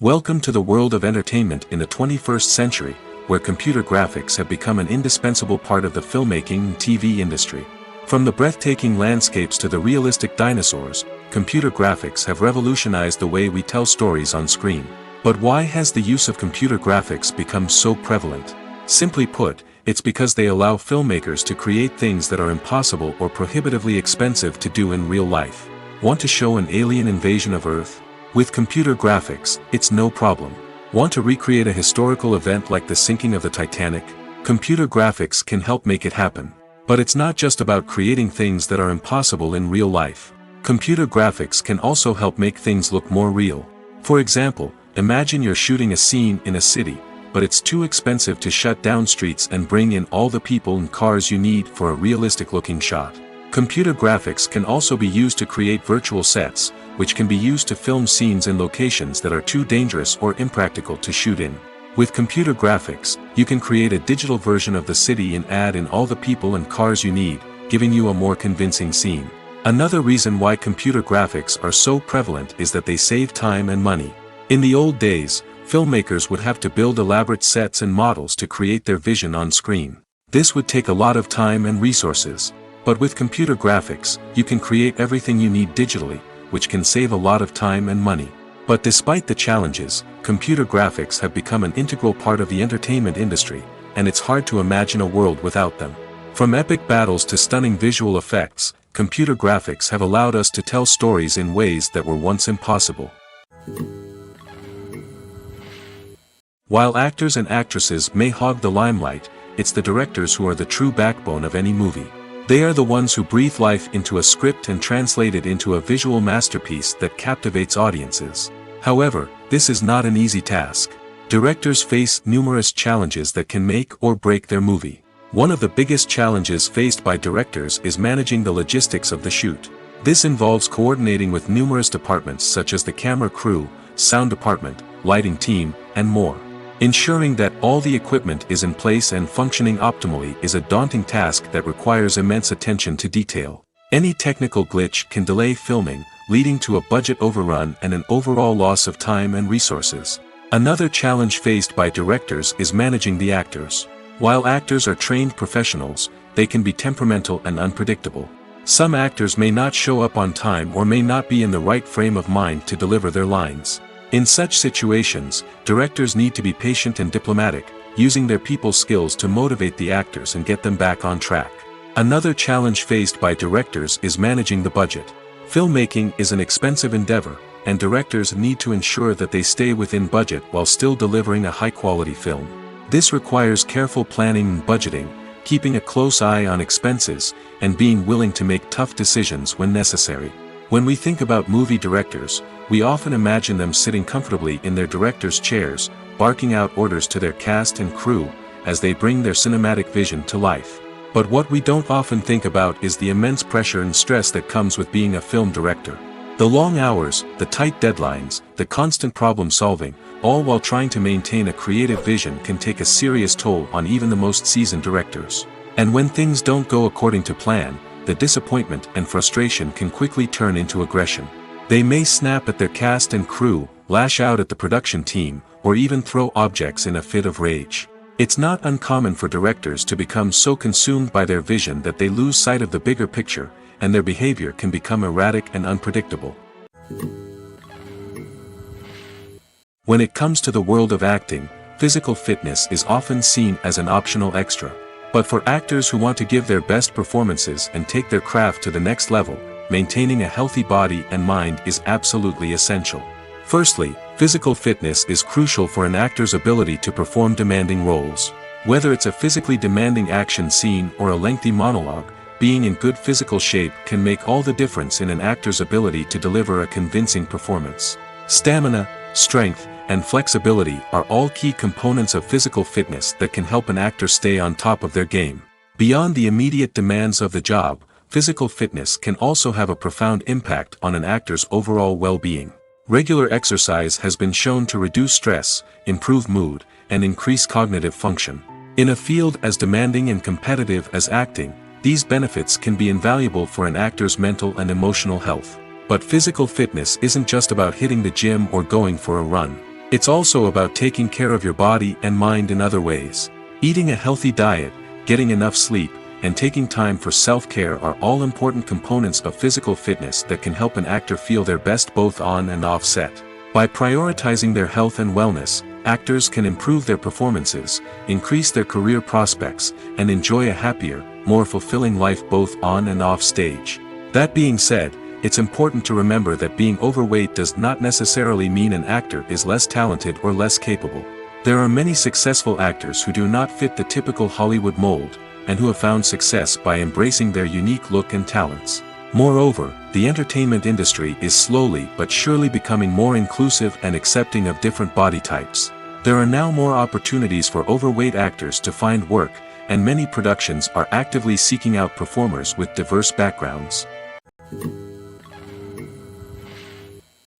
Welcome to the world of entertainment in the 21st century, where computer graphics have become an indispensable part of the filmmaking and TV industry. From the breathtaking landscapes to the realistic dinosaurs, computer graphics have revolutionized the way we tell stories on screen. But why has the use of computer graphics become so prevalent? Simply put, it's because they allow filmmakers to create things that are impossible or prohibitively expensive to do in real life. Want to show an alien invasion of Earth? With computer graphics, it's no problem. Want to recreate a historical event like the sinking of the Titanic? Computer graphics can help make it happen. But it's not just about creating things that are impossible in real life. Computer graphics can also help make things look more real. For example, imagine you're shooting a scene in a city, but it's too expensive to shut down streets and bring in all the people and cars you need for a realistic-looking shot. Computer graphics can also be used to create virtual sets, which can be used to film scenes in locations that are too dangerous or impractical to shoot in. With computer graphics, you can create a digital version of the city and add in all the people and cars you need, giving you a more convincing scene. Another reason why computer graphics are so prevalent is that they save time and money. In the old days, filmmakers would have to build elaborate sets and models to create their vision on screen. This would take a lot of time and resources. But with computer graphics, you can create everything you need digitally, which can save a lot of time and money. But despite the challenges, computer graphics have become an integral part of the entertainment industry, and it's hard to imagine a world without them. From epic battles to stunning visual effects, computer graphics have allowed us to tell stories in ways that were once impossible. While actors and actresses may hog the limelight, it's the directors who are the true backbone of any movie. They are the ones who breathe life into a script and translate it into a visual masterpiece that captivates audiences. However, this is not an easy task. Directors face numerous challenges that can make or break their movie. One of the biggest challenges faced by directors is managing the logistics of the shoot. This involves coordinating with numerous departments such as the camera crew, sound department, lighting team, and more. Ensuring that all the equipment is in place and functioning optimally is a daunting task that requires immense attention to detail. Any technical glitch can delay filming, leading to a budget overrun and an overall loss of time and resources. Another challenge faced by directors is managing the actors. While actors are trained professionals, they can be temperamental and unpredictable. Some actors may not show up on time or may not be in the right frame of mind to deliver their lines. In such situations, directors need to be patient and diplomatic, using their people skills to motivate the actors and get them back on track. Another challenge faced by directors is managing the budget. Filmmaking is an expensive endeavor, and directors need to ensure that they stay within budget while still delivering a high-quality film. This requires careful planning and budgeting, keeping a close eye on expenses, and being willing to make tough decisions when necessary. When we think about movie directors, we often imagine them sitting comfortably in their director's chairs, barking out orders to their cast and crew, as they bring their cinematic vision to life. But what we don't often think about is the immense pressure and stress that comes with being a film director. The long hours, the tight deadlines, the constant problem solving, all while trying to maintain a creative vision can take a serious toll on even the most seasoned directors. And when things don't go according to plan, the disappointment and frustration can quickly turn into aggression. They may snap at their cast and crew, lash out at the production team, or even throw objects in a fit of rage. It's not uncommon for directors to become so consumed by their vision that they lose sight of the bigger picture, and their behavior can become erratic and unpredictable. When it comes to the world of acting, physical fitness is often seen as an optional extra. But for actors who want to give their best performances and take their craft to the next level, maintaining a healthy body and mind is absolutely essential. Firstly, physical fitness is crucial for an actor's ability to perform demanding roles. Whether it's a physically demanding action scene or a lengthy monologue, being in good physical shape can make all the difference in an actor's ability to deliver a convincing performance. Stamina, strength, and flexibility are all key components of physical fitness that can help an actor stay on top of their game. Beyond the immediate demands of the job, physical fitness can also have a profound impact on an actor's overall well-being. Regular exercise has been shown to reduce stress, improve mood, and increase cognitive function. In a field as demanding and competitive as acting, these benefits can be invaluable for an actor's mental and emotional health. But physical fitness isn't just about hitting the gym or going for a run. It's also about taking care of your body and mind in other ways. Eating a healthy diet, getting enough sleep, and taking time for self-care are all important components of physical fitness that can help an actor feel their best both on and off set. By prioritizing their health and wellness, actors can improve their performances, increase their career prospects, and enjoy a happier, more fulfilling life both on and off stage. That being said, it's important to remember that being overweight does not necessarily mean an actor is less talented or less capable. There are many successful actors who do not fit the typical Hollywood mold, and who have found success by embracing their unique look and talents. Moreover, the entertainment industry is slowly but surely becoming more inclusive and accepting of different body types. There are now more opportunities for overweight actors to find work, and many productions are actively seeking out performers with diverse backgrounds.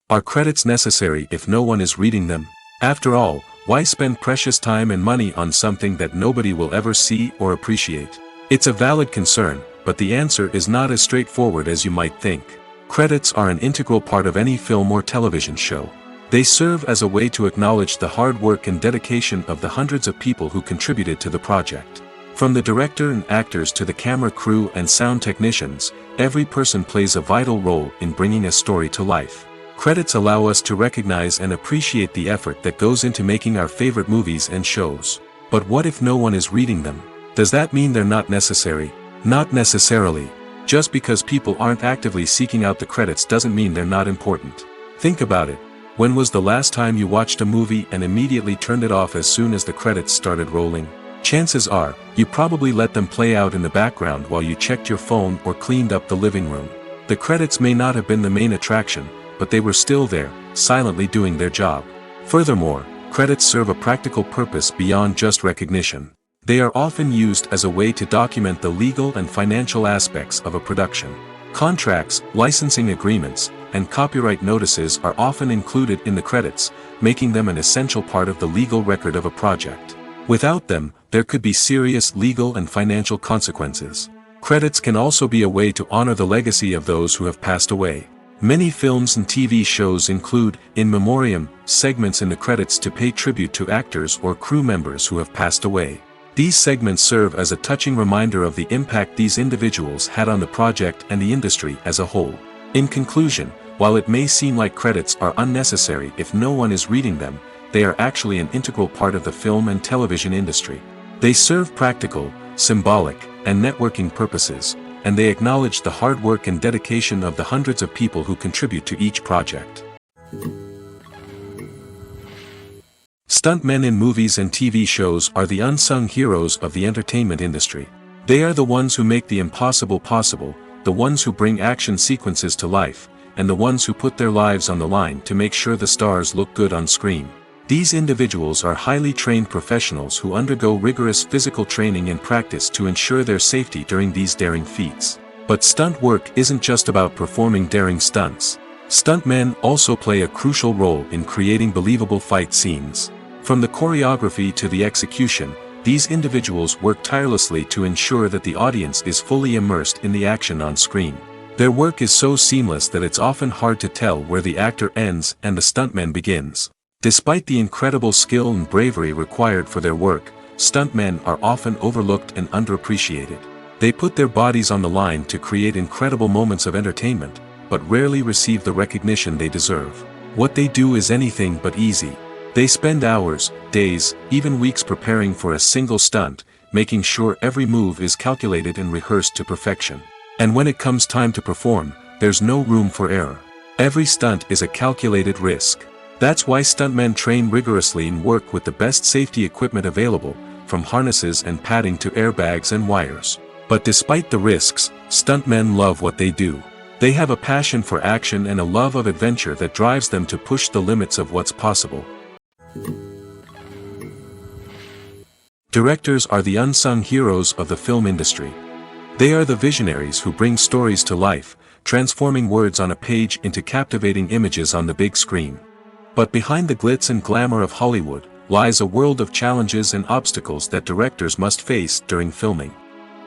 Are credits necessary if no one is reading them? After all, why spend precious time and money on something that nobody will ever see or appreciate? It's a valid concern, but the answer is not as straightforward as you might think. Credits are an integral part of any film or television show. They serve as a way to acknowledge the hard work and dedication of the hundreds of people who contributed to the project. From the director and actors to the camera crew and sound technicians, every person plays a vital role in bringing a story to life. Credits allow us to recognize and appreciate the effort that goes into making our favorite movies and shows. But what if no one is reading them? Does that mean they're not necessary? Not necessarily. Just because people aren't actively seeking out the credits doesn't mean they're not important. Think about it. When was the last time you watched a movie and immediately turned it off as soon as the credits started rolling? Chances are, you probably let them play out in the background while you checked your phone or cleaned up the living room. The credits may not have been the main attraction, but they were still there, silently doing their job. Furthermore, credits serve a practical purpose beyond just recognition. They are often used as a way to document the legal and financial aspects of a production. Contracts, licensing agreements, and copyright notices are often included in the credits, making them an essential part of the legal record of a project. Without them, there could be serious legal and financial consequences. Credits can also be a way to honor the legacy of those who have passed away. Many films and TV shows include, in memoriam, segments in the credits to pay tribute to actors or crew members who have passed away. These segments serve as a touching reminder of the impact these individuals had on the project and the industry as a whole. In conclusion, while it may seem like credits are unnecessary if no one is reading them, they are actually an integral part of the film and television industry. They serve practical, symbolic, and networking purposes, and they acknowledge the hard work and dedication of the hundreds of people who contribute to each project. Stuntmen in movies and TV shows are the unsung heroes of the entertainment industry. They are the ones who make the impossible possible, the ones who bring action sequences to life, and the ones who put their lives on the line to make sure the stars look good on screen. These individuals are highly trained professionals who undergo rigorous physical training and practice to ensure their safety during these daring feats. But stunt work isn't just about performing daring stunts. Stuntmen also play a crucial role in creating believable fight scenes. From the choreography to the execution, These individuals work tirelessly to ensure that the audience is fully immersed in the action on screen. Their work is so seamless that it's often hard to tell where the actor ends and the stuntman begins. Despite the incredible skill and bravery required for their work, stuntmen are often overlooked and underappreciated. They put their bodies on the line to create incredible moments of entertainment, but rarely receive the recognition they deserve. What they do is anything but easy. They spend hours, days, even weeks preparing for a single stunt, making sure every move is calculated and rehearsed to perfection. And when it comes time to perform, there's no room for error. Every stunt is a calculated risk. That's why stuntmen train rigorously and work with the best safety equipment available, from harnesses and padding to airbags and wires. But despite the risks, stuntmen love what they do. They have a passion for action and a love of adventure that drives them to push the limits of what's possible. Directors are the unsung heroes of the film industry. They are the visionaries who bring stories to life, transforming words on a page into captivating images on the big screen. But behind the glitz and glamour of Hollywood, lies a world of challenges and obstacles that directors must face during filming.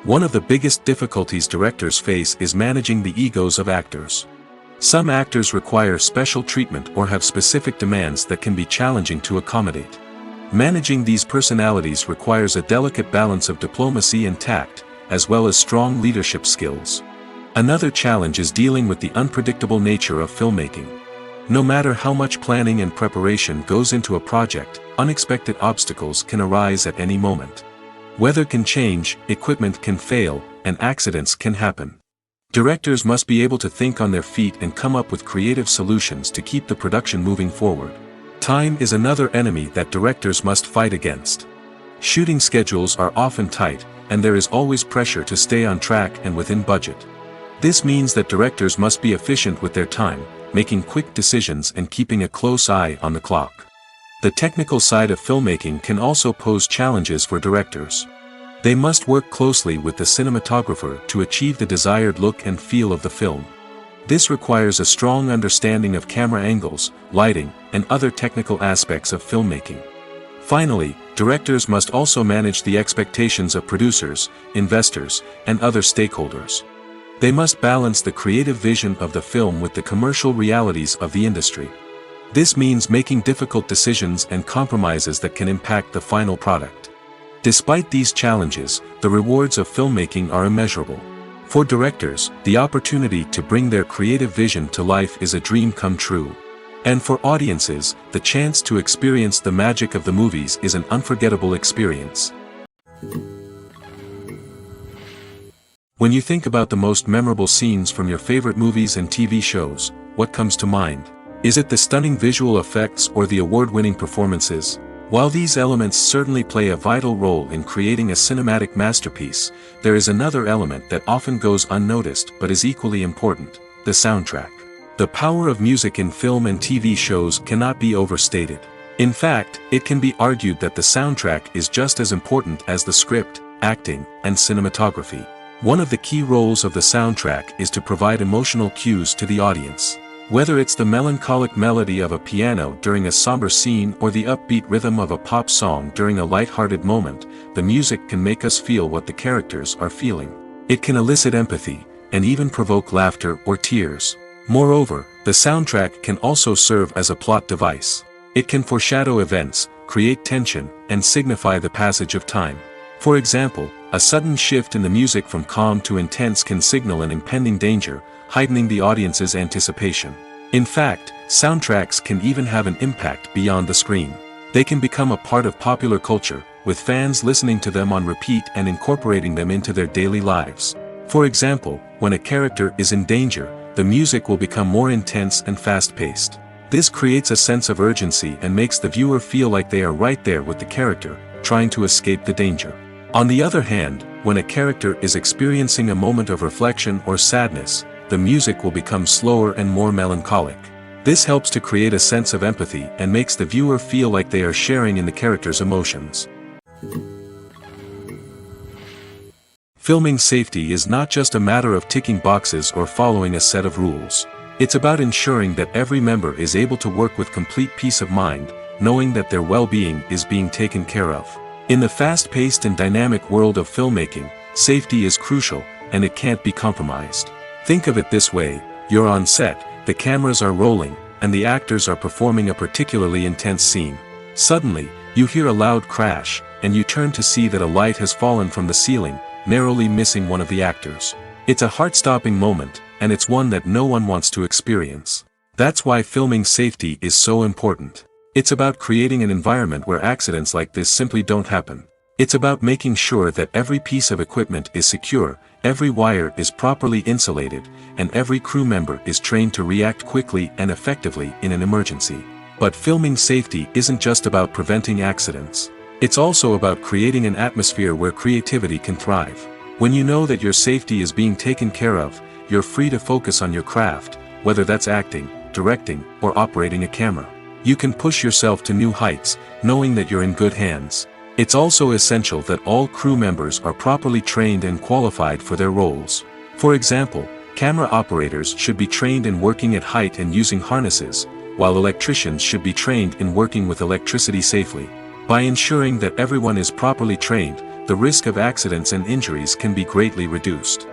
One of the biggest difficulties directors face is managing the egos of actors. Some actors require special treatment or have specific demands that can be challenging to accommodate. Managing these personalities requires a delicate balance of diplomacy and tact, as well as strong leadership skills. Another challenge is dealing with the unpredictable nature of filmmaking. No matter how much planning and preparation goes into a project, unexpected obstacles can arise at any moment. Weather can change, equipment can fail, and accidents can happen. Directors must be able to think on their feet and come up with creative solutions to keep the production moving forward. Time is another enemy that directors must fight against. Shooting schedules are often tight, and there is always pressure to stay on track and within budget. This means that directors must be efficient with their time, making quick decisions and keeping a close eye on the clock. The technical side of filmmaking can also pose challenges for directors. They must work closely with the cinematographer to achieve the desired look and feel of the film. This requires a strong understanding of camera angles, lighting, and other technical aspects of filmmaking. Finally, directors must also manage the expectations of producers, investors, and other stakeholders. They must balance the creative vision of the film with the commercial realities of the industry. This means making difficult decisions and compromises that can impact the final product. Despite these challenges, the rewards of filmmaking are immeasurable. For directors, the opportunity to bring their creative vision to life is a dream come true. And for audiences, the chance to experience the magic of the movies is an unforgettable experience. When you think about the most memorable scenes from your favorite movies and TV shows, what comes to mind? Is it the stunning visual effects or the award-winning performances? While these elements certainly play a vital role in creating a cinematic masterpiece, there is another element that often goes unnoticed but is equally important: the soundtrack. The power of music in film and TV shows cannot be overstated. In fact, it can be argued that the soundtrack is just as important as the script, acting, and cinematography. One of the key roles of the soundtrack is to provide emotional cues to the audience. Whether it's the melancholic melody of a piano during a somber scene or the upbeat rhythm of a pop song during a light-hearted moment, the music can make us feel what the characters are feeling. It can elicit empathy, and even provoke laughter or tears. Moreover, the soundtrack can also serve as a plot device. It can foreshadow events, create tension, and signify the passage of time. For example, a sudden shift in the music from calm to intense can signal an impending danger, heightening the audience's anticipation. In fact, soundtracks can even have an impact beyond the screen. They can become a part of popular culture, with fans listening to them on repeat and incorporating them into their daily lives. For example, when a character is in danger, the music will become more intense and fast-paced. This creates a sense of urgency and makes the viewer feel like they are right there with the character, trying to escape the danger. On the other hand, when a character is experiencing a moment of reflection or sadness, the music will become slower and more melancholic. This helps to create a sense of empathy and makes the viewer feel like they are sharing in the character's emotions. Filming safety is not just a matter of ticking boxes or following a set of rules. It's about ensuring that every member is able to work with complete peace of mind, knowing that their well-being is being taken care of. In the fast-paced and dynamic world of filmmaking, safety is crucial, and it can't be compromised. Think of it this way: you're on set, the cameras are rolling, and the actors are performing a particularly intense scene. Suddenly, you hear a loud crash, and you turn to see that a light has fallen from the ceiling, narrowly missing one of the actors. It's a heart-stopping moment, and it's one that no one wants to experience. That's why filming safety is so important. It's about creating an environment where accidents like this simply don't happen. It's about making sure that every piece of equipment is secure, every wire is properly insulated, and every crew member is trained to react quickly and effectively in an emergency. But filming safety isn't just about preventing accidents. It's also about creating an atmosphere where creativity can thrive. When you know that your safety is being taken care of, you're free to focus on your craft, whether that's acting, directing, or operating a camera. You can push yourself to new heights, knowing that you're in good hands. It's also essential that all crew members are properly trained and qualified for their roles. For example, camera operators should be trained in working at height and using harnesses, while electricians should be trained in working with electricity safely. By ensuring that everyone is properly trained, the risk of accidents and injuries can be greatly reduced.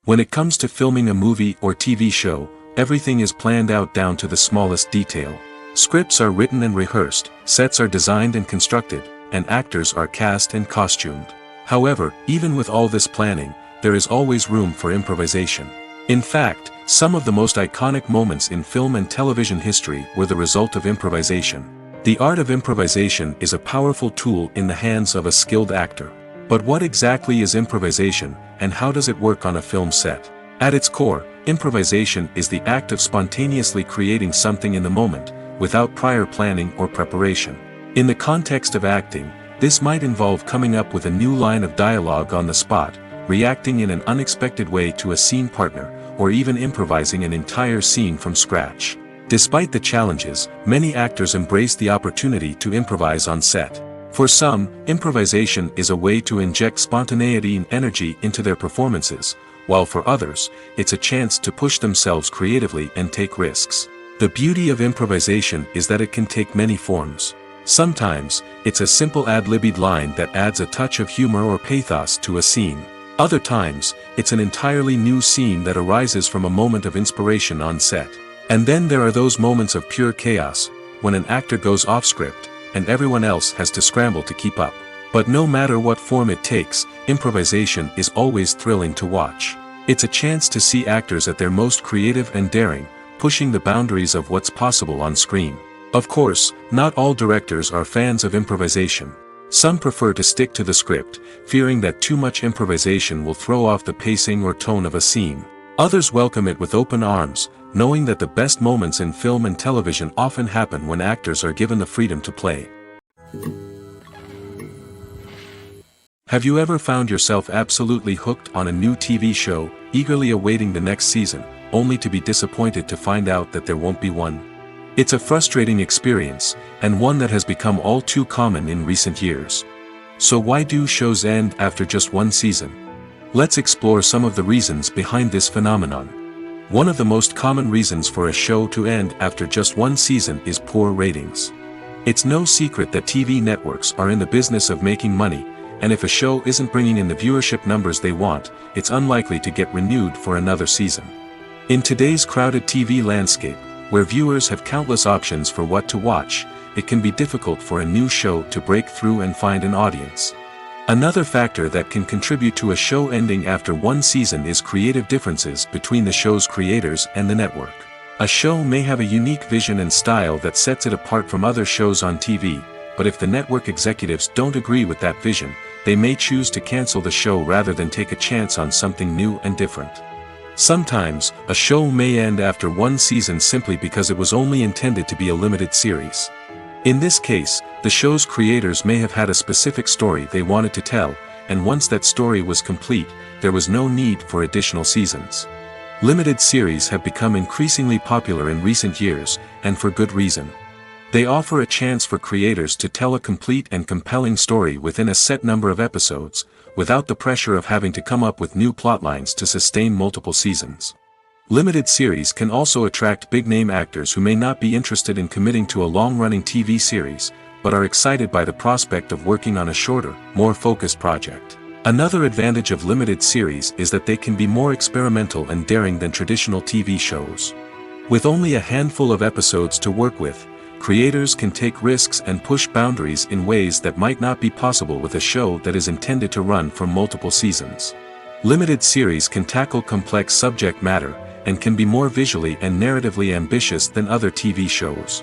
When it comes to filming a movie or TV show, everything is planned out down to the smallest detail. Scripts are written and rehearsed, sets are designed and constructed, and actors are cast and costumed. However, even with all this planning, there is always room for improvisation. In fact, some of the most iconic moments in film and television history were the result of improvisation. The art of improvisation is a powerful tool in the hands of a skilled actor. But what exactly is improvisation, and how does it work on a film set? At its core, improvisation is the act of spontaneously creating something in the moment, without prior planning or preparation. In the context of acting, this might involve coming up with a new line of dialogue on the spot, reacting in an unexpected way to a scene partner, or even improvising an entire scene from scratch. Despite the challenges, many actors embrace the opportunity to improvise on set. For some, improvisation is a way to inject spontaneity and energy into their performances, while for others, it's a chance to push themselves creatively and take risks. The beauty of improvisation is that it can take many forms. Sometimes, it's a simple ad-libbed line that adds a touch of humor or pathos to a scene. Other times, it's an entirely new scene that arises from a moment of inspiration on set. And then there are those moments of pure chaos, when an actor goes off script, and everyone else has to scramble to keep up. But no matter what form it takes, improvisation is always thrilling to watch. It's a chance to see actors at their most creative and daring, pushing the boundaries of what's possible on screen. Of course, not all directors are fans of improvisation. Some prefer to stick to the script, fearing that too much improvisation will throw off the pacing or tone of a scene. Others welcome it with open arms, knowing that the best moments in film and television often happen when actors are given the freedom to play. Have you ever found yourself absolutely hooked on a new TV show, eagerly awaiting the next season, only to be disappointed to find out that there won't be one? It's a frustrating experience, and one that has become all too common in recent years. So why do shows end after just one season? Let's explore some of the reasons behind this phenomenon. One of the most common reasons for a show to end after just one season is poor ratings. It's no secret that TV networks are in the business of making money, and if a show isn't bringing in the viewership numbers they want, it's unlikely to get renewed for another season. In today's crowded TV landscape, where viewers have countless options for what to watch, it can be difficult for a new show to break through and find an audience. Another factor that can contribute to a show ending after one season is creative differences between the show's creators and the network. A show may have a unique vision and style that sets it apart from other shows on TV, but if the network executives don't agree with that vision, they may choose to cancel the show rather than take a chance on something new and different. Sometimes, a show may end after one season simply because it was only intended to be a limited series. In this case, the show's creators may have had a specific story they wanted to tell, and once that story was complete, there was no need for additional seasons. Limited series have become increasingly popular in recent years, and for good reason. They offer a chance for creators to tell a complete and compelling story within a set number of episodes, without the pressure of having to come up with new plotlines to sustain multiple seasons. Limited series can also attract big-name actors who may not be interested in committing to a long-running TV series, but are excited by the prospect of working on a shorter, more focused project. Another advantage of limited series is that they can be more experimental and daring than traditional TV shows. With only a handful of episodes to work with, creators can take risks and push boundaries in ways that might not be possible with a show that is intended to run for multiple seasons. Limited series can tackle complex subject matter, and can be more visually and narratively ambitious than other TV shows.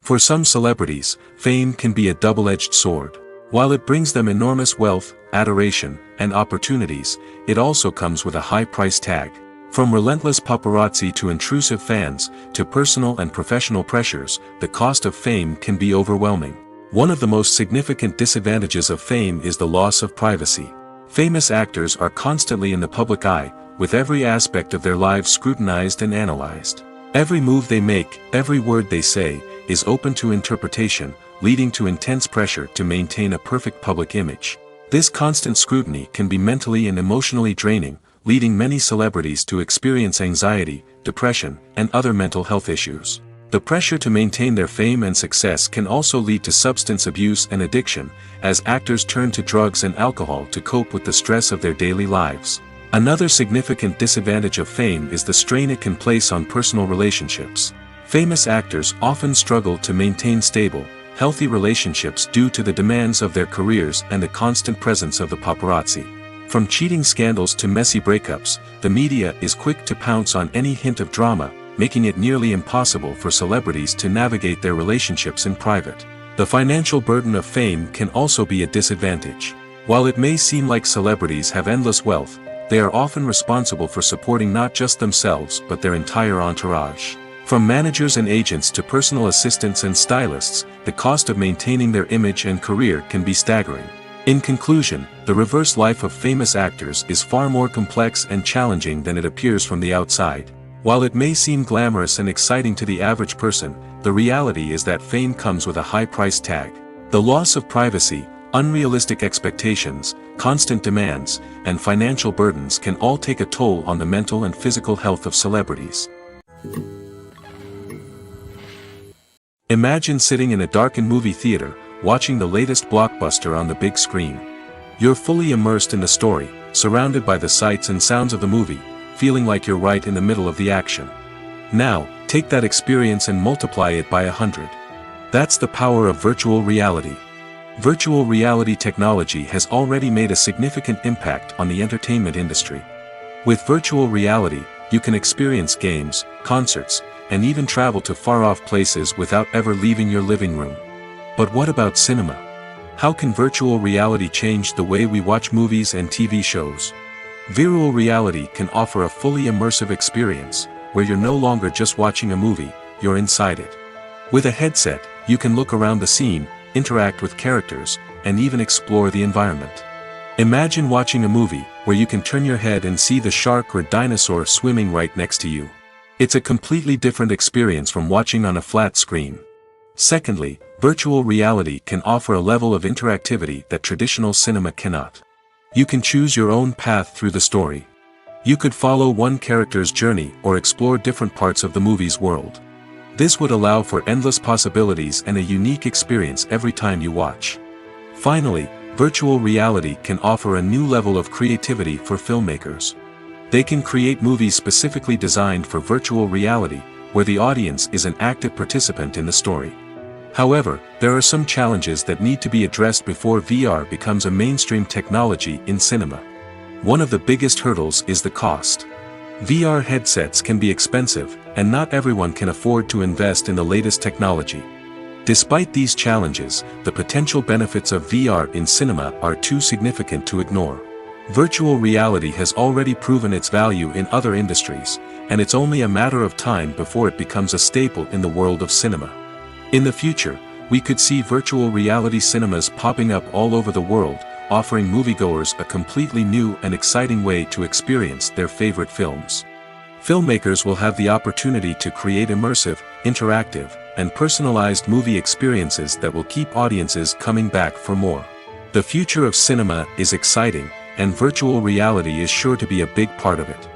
For some celebrities, fame can be a double-edged sword. While it brings them enormous wealth, adoration, and opportunities, it also comes with a high price tag. From relentless paparazzi to intrusive fans, to personal and professional pressures, the cost of fame can be overwhelming. One of the most significant disadvantages of fame is the loss of privacy. Famous actors are constantly in the public eye, with every aspect of their lives scrutinized and analyzed. Every move they make, every word they say, is open to interpretation, leading to intense pressure to maintain a perfect public image. This constant scrutiny can be mentally and emotionally draining, leading many celebrities to experience anxiety, depression, and other mental health issues. The pressure to maintain their fame and success can also lead to substance abuse and addiction, as actors turn to drugs and alcohol to cope with the stress of their daily lives. Another significant disadvantage of fame is the strain it can place on personal relationships. Famous actors often struggle to maintain stable, healthy relationships due to the demands of their careers and the constant presence of the paparazzi. From cheating scandals to messy breakups, the media is quick to pounce on any hint of drama, making it nearly impossible for celebrities to navigate their relationships in private. The financial burden of fame can also be a disadvantage. While it may seem like celebrities have endless wealth, they are often responsible for supporting not just themselves but their entire entourage. From managers and agents to personal assistants and stylists, the cost of maintaining their image and career can be staggering. In conclusion, the reverse life of famous actors is far more complex and challenging than it appears from the outside. While it may seem glamorous and exciting to the average person, the reality is that fame comes with a high price tag. The loss of privacy, unrealistic expectations, constant demands, and financial burdens can all take a toll on the mental and physical health of celebrities. Imagine sitting in a darkened movie theater, watching the latest blockbuster on the big screen. You're fully immersed in the story, surrounded by the sights and sounds of the movie, feeling like you're right in the middle of the action. Now, take that experience and multiply it by 100. That's the power of virtual reality. Virtual reality technology has already made a significant impact on the entertainment industry. With virtual reality, you can experience games, concerts, and even travel to far-off places without ever leaving your living room. But what about cinema? How can virtual reality change the way we watch movies and TV shows? Virtual reality can offer a fully immersive experience, where you're no longer just watching a movie, you're inside it. With a headset, you can look around the scene, interact with characters, and even explore the environment. Imagine watching a movie, where you can turn your head and see the shark or dinosaur swimming right next to you. It's a completely different experience from watching on a flat screen. Secondly, virtual reality can offer a level of interactivity that traditional cinema cannot. You can choose your own path through the story. You could follow one character's journey or explore different parts of the movie's world. This would allow for endless possibilities and a unique experience every time you watch. Finally, virtual reality can offer a new level of creativity for filmmakers. They can create movies specifically designed for virtual reality, where the audience is an active participant in the story. However, there are some challenges that need to be addressed before VR becomes a mainstream technology in cinema. One of the biggest hurdles is the cost. VR headsets can be expensive, and not everyone can afford to invest in the latest technology. Despite these challenges, the potential benefits of VR in cinema are too significant to ignore. Virtual reality has already proven its value in other industries, and it's only a matter of time before it becomes a staple in the world of cinema. In the future, we could see virtual reality cinemas popping up all over the world, offering moviegoers a completely new and exciting way to experience their favorite films. Filmmakers will have the opportunity to create immersive, interactive, and personalized movie experiences that will keep audiences coming back for more. The future of cinema is exciting, and virtual reality is sure to be a big part of it.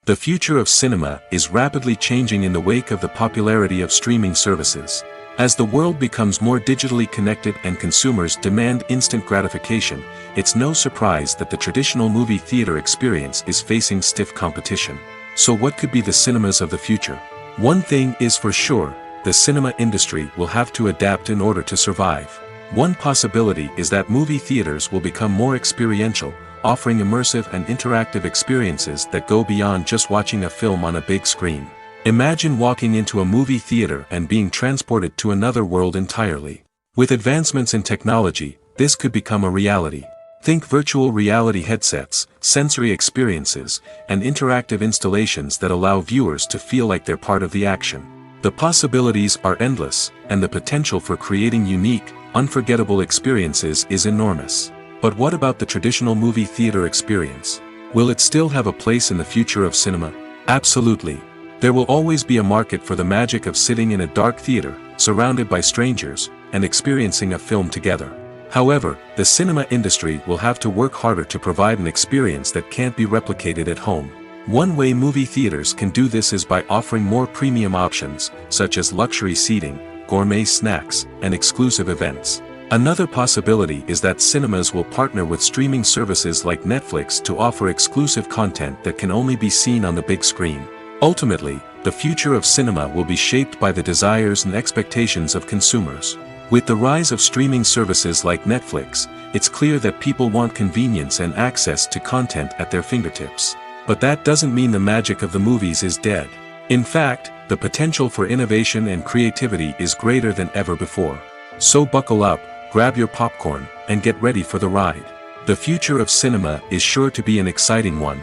The future of cinema is rapidly changing in the wake of the popularity of streaming services. As the world becomes more digitally connected and consumers demand instant gratification, it's no surprise that the traditional movie theater experience is facing stiff competition. So what could be the cinemas of the future? One thing is for sure, the cinema industry will have to adapt in order to survive. One possibility is that movie theaters will become more experiential, offering immersive and interactive experiences that go beyond just watching a film on a big screen. Imagine walking into a movie theater and being transported to another world entirely. With advancements in technology, this could become a reality. Think virtual reality headsets, sensory experiences, and interactive installations that allow viewers to feel like they're part of the action. The possibilities are endless, and the potential for creating unique, unforgettable experiences is enormous. But what about the traditional movie theater experience? Will it still have a place in the future of cinema? Absolutely. There will always be a market for the magic of sitting in a dark theater, surrounded by strangers, and experiencing a film together. However, the cinema industry will have to work harder to provide an experience that can't be replicated at home. One way movie theaters can do this is by offering more premium options, such as luxury seating, gourmet snacks, and exclusive events. Another possibility is that cinemas will partner with streaming services like Netflix to offer exclusive content that can only be seen on the big screen. Ultimately, the future of cinema will be shaped by the desires and expectations of consumers. With the rise of streaming services like Netflix, it's clear that people want convenience and access to content at their fingertips. But that doesn't mean the magic of the movies is dead. In fact, the potential for innovation and creativity is greater than ever before. So buckle up, grab your popcorn, and get ready for the ride. The future of cinema is sure to be an exciting one.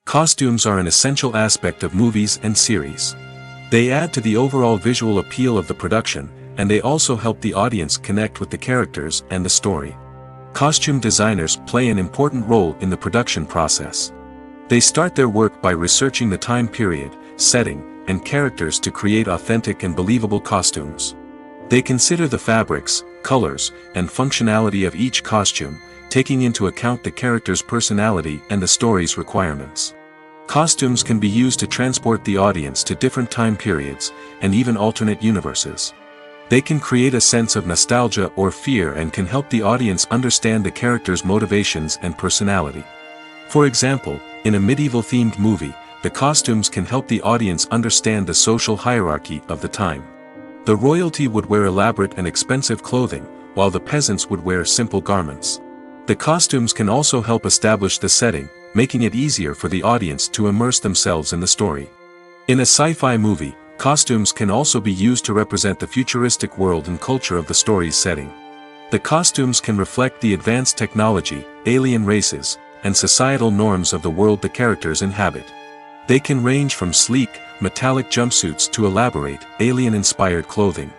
Costumes are an essential aspect of movies and series. They add to the overall visual appeal of the production, and they also help the audience connect with the characters and the story. Costume designers play an important role in the production process. They start their work by researching the time period, setting, and characters to create authentic and believable costumes. They consider the fabrics, colors, and functionality of each costume, taking into account the character's personality and the story's requirements. Costumes can be used to transport the audience to different time periods, and even alternate universes. They can create a sense of nostalgia or fear and can help the audience understand the character's motivations and personality. For example, in a medieval-themed movie, the costumes can help the audience understand the social hierarchy of the time. The royalty would wear elaborate and expensive clothing, while the peasants would wear simple garments. The costumes can also help establish the setting, making it easier for the audience to immerse themselves in the story. In a sci-fi movie, costumes can also be used to represent the futuristic world and culture of the story's setting. The costumes can reflect the advanced technology, alien races, and societal norms of the world the characters inhabit. They can range from sleek, metallic jumpsuits to elaborate, alien-inspired clothing.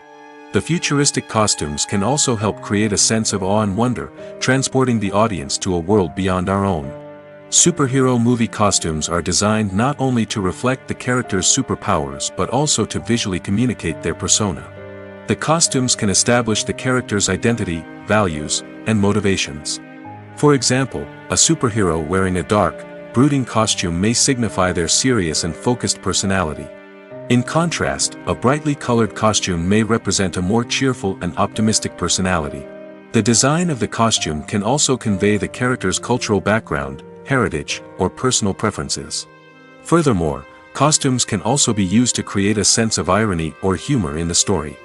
The futuristic costumes can also help create a sense of awe and wonder, transporting the audience to a world beyond our own. Superhero movie costumes are designed not only to reflect the character's superpowers but also to visually communicate their persona. The costumes can establish the character's identity, values, and motivations. For example, a superhero wearing a dark, brooding costume may signify their serious and focused personality. In contrast, a brightly colored costume may represent a more cheerful and optimistic personality. The design of the costume can also convey the character's cultural background, heritage, or personal preferences. Furthermore, costumes can also be used to create a sense of irony or humor in the story.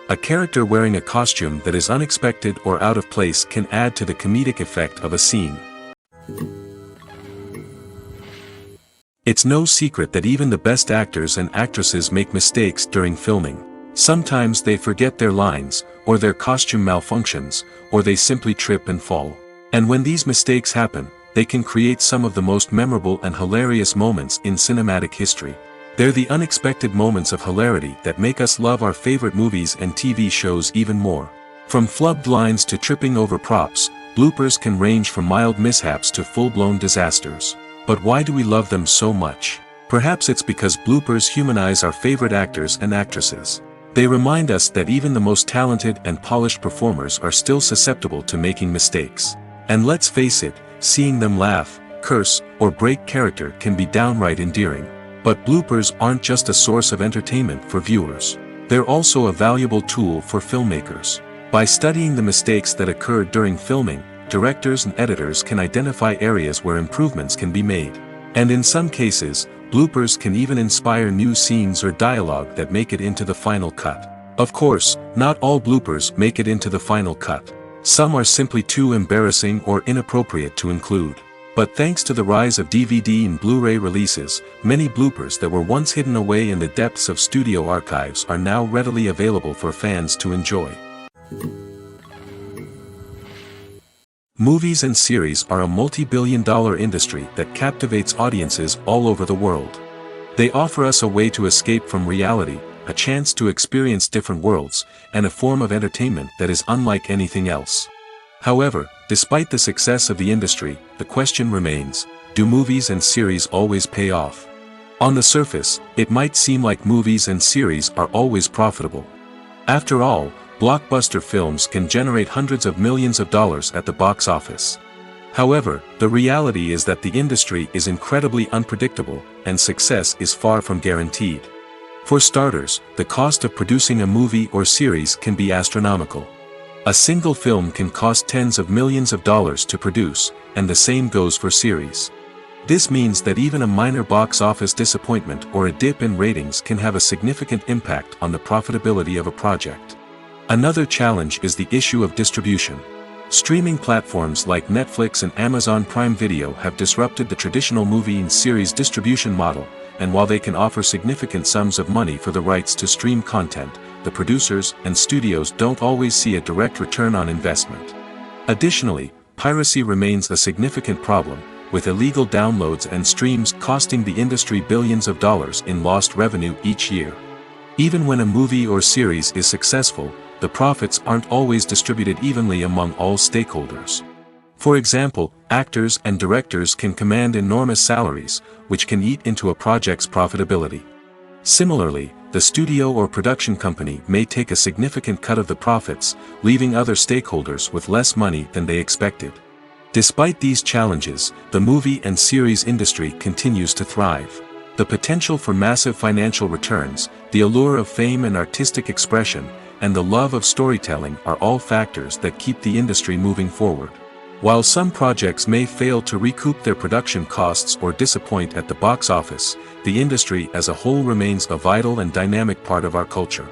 A character wearing a costume that is unexpected or out of place can add to the comedic effect of a scene. It's no secret that even the best actors and actresses make mistakes during filming. Sometimes they forget their lines, or their costume malfunctions, or they simply trip and fall. And when these mistakes happen, they can create some of the most memorable and hilarious moments in cinematic history. They're the unexpected moments of hilarity that make us love our favorite movies and TV shows even more. From flubbed lines to tripping over props, bloopers can range from mild mishaps to full-blown disasters. But why do we love them so much? Perhaps it's because bloopers humanize our favorite actors and actresses. They remind us that even the most talented and polished performers are still susceptible to making mistakes. And let's face it, seeing them laugh, curse, or break character can be downright endearing. But bloopers aren't just a source of entertainment for viewers. They're also a valuable tool for filmmakers. By studying the mistakes that occurred during filming, directors and editors can identify areas where improvements can be made. And in some cases, bloopers can even inspire new scenes or dialogue that make it into the final cut. Of course, not all bloopers make it into the final cut. Some are simply too embarrassing or inappropriate to include. But thanks to the rise of DVD and Blu-ray releases, many bloopers that were once hidden away in the depths of studio archives are now readily available for fans to enjoy. Movies and series are a multi-billion-dollar industry that captivates audiences all over the world. They offer us a way to escape from reality, a chance to experience different worlds, and a form of entertainment that is unlike anything else. However, despite the success of the industry, the question remains, do movies and series always pay off? On the surface, it might seem like movies and series are always profitable. After all, blockbuster films can generate hundreds of millions of dollars at the box office. However, the reality is that the industry is incredibly unpredictable, and success is far from guaranteed. For starters, the cost of producing a movie or series can be astronomical. A single film can cost tens of millions of dollars to produce, and the same goes for series. This means that even a minor box office disappointment or a dip in ratings can have a significant impact on the profitability of a project. Another challenge is the issue of distribution. Streaming platforms like Netflix and Amazon Prime Video have disrupted the traditional movie and series distribution model, and while they can offer significant sums of money for the rights to stream content, the producers and studios don't always see a direct return on investment. Additionally, piracy remains a significant problem, with illegal downloads and streams costing the industry billions of dollars in lost revenue each year. Even when a movie or series is successful, the profits aren't always distributed evenly among all stakeholders. For example, actors and directors can command enormous salaries, which can eat into a project's profitability. Similarly, the studio or production company may take a significant cut of the profits, leaving other stakeholders with less money than they expected. Despite these challenges, the movie and series industry continues to thrive. The potential for massive financial returns, the allure of fame and artistic expression, and the love of storytelling are all factors that keep the industry moving forward. While some projects may fail to recoup their production costs or disappoint at the box office, the industry as a whole remains a vital and dynamic part of our culture.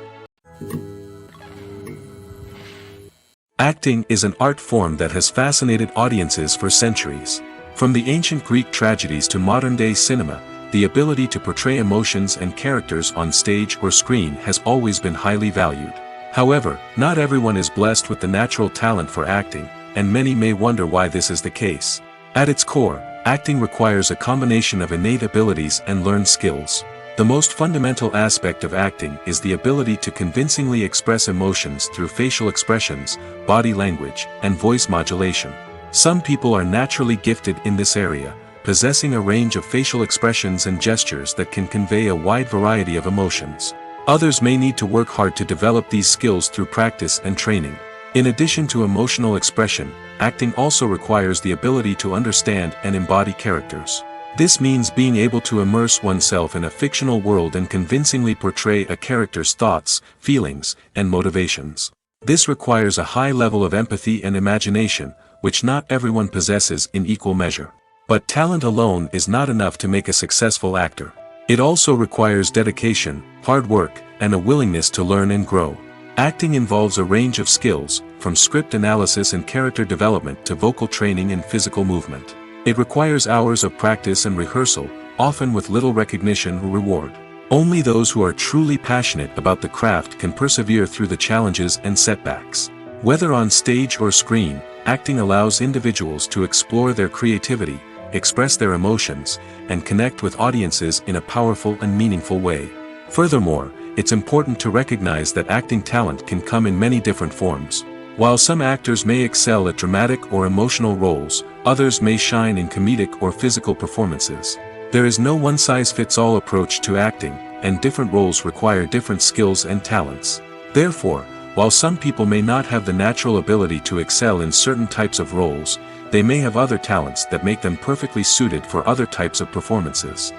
Acting is an art form that has fascinated audiences for centuries. From the ancient Greek tragedies to modern-day cinema, the ability to portray emotions and characters on stage or screen has always been highly valued. However, not everyone is blessed with the natural talent for acting, and many may wonder why this is the case. At its core, acting requires a combination of innate abilities and learned skills. The most fundamental aspect of acting is the ability to convincingly express emotions through facial expressions, body language, and voice modulation. Some people are naturally gifted in this area, possessing a range of facial expressions and gestures that can convey a wide variety of emotions. Others may need to work hard to develop these skills through practice and training. In addition to emotional expression, acting also requires the ability to understand and embody characters. This means being able to immerse oneself in a fictional world and convincingly portray a character's thoughts, feelings, and motivations. This requires a high level of empathy and imagination, which not everyone possesses in equal measure. But talent alone is not enough to make a successful actor. It also requires dedication, hard work, and a willingness to learn and grow. Acting involves a range of skills, from script analysis and character development to vocal training and physical movement. It requires hours of practice and rehearsal, often with little recognition or reward. Only those who are truly passionate about the craft can persevere through the challenges and setbacks. Whether on stage or screen, acting allows individuals to explore their creativity, express their emotions, and connect with audiences in a powerful and meaningful way. Furthermore, it's important to recognize that acting talent can come in many different forms. While some actors may excel at dramatic or emotional roles, others may shine in comedic or physical performances. There is no one-size-fits-all approach to acting, and different roles require different skills and talents. Therefore, while some people may not have the natural ability to excel in certain types of roles, they may have other talents that make them perfectly suited for other types of performances.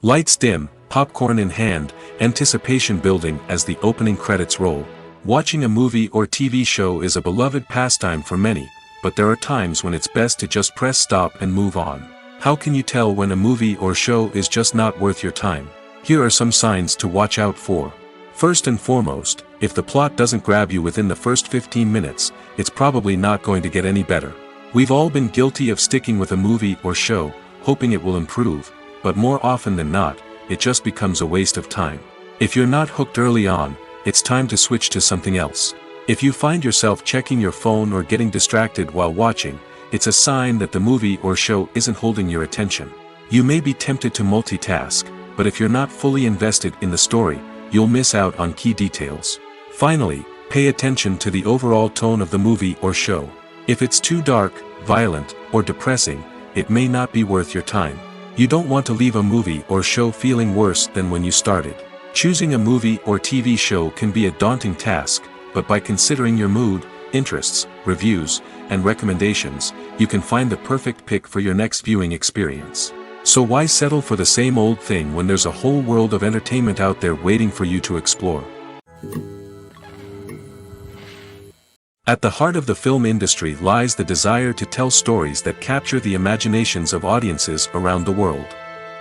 Lights dim, popcorn in hand, anticipation building as the opening credits roll. Watching a movie or TV show is a beloved pastime for many, but there are times when it's best to just press stop and move on. How can you tell when a movie or show is just not worth your time? Here are some signs to watch out for. First and foremost, if the plot doesn't grab you within the first 15 minutes, it's probably not going to get any better. We've all been guilty of sticking with a movie or show, hoping it will improve, but more often than not, it just becomes a waste of time. If you're not hooked early on, it's time to switch to something else. If you find yourself checking your phone or getting distracted while watching, it's a sign that the movie or show isn't holding your attention. You may be tempted to multitask, but if you're not fully invested in the story, you'll miss out on key details. Finally, pay attention to the overall tone of the movie or show. If it's too dark, violent, or depressing, it may not be worth your time. You don't want to leave a movie or show feeling worse than when you started. Choosing a movie or TV show can be a daunting task, but by considering your mood, interests, reviews, and recommendations, you can find the perfect pick for your next viewing experience. So why settle for the same old thing when there's a whole world of entertainment out there waiting for you to explore? At the heart of the film industry lies the desire to tell stories that capture the imaginations of audiences around the world.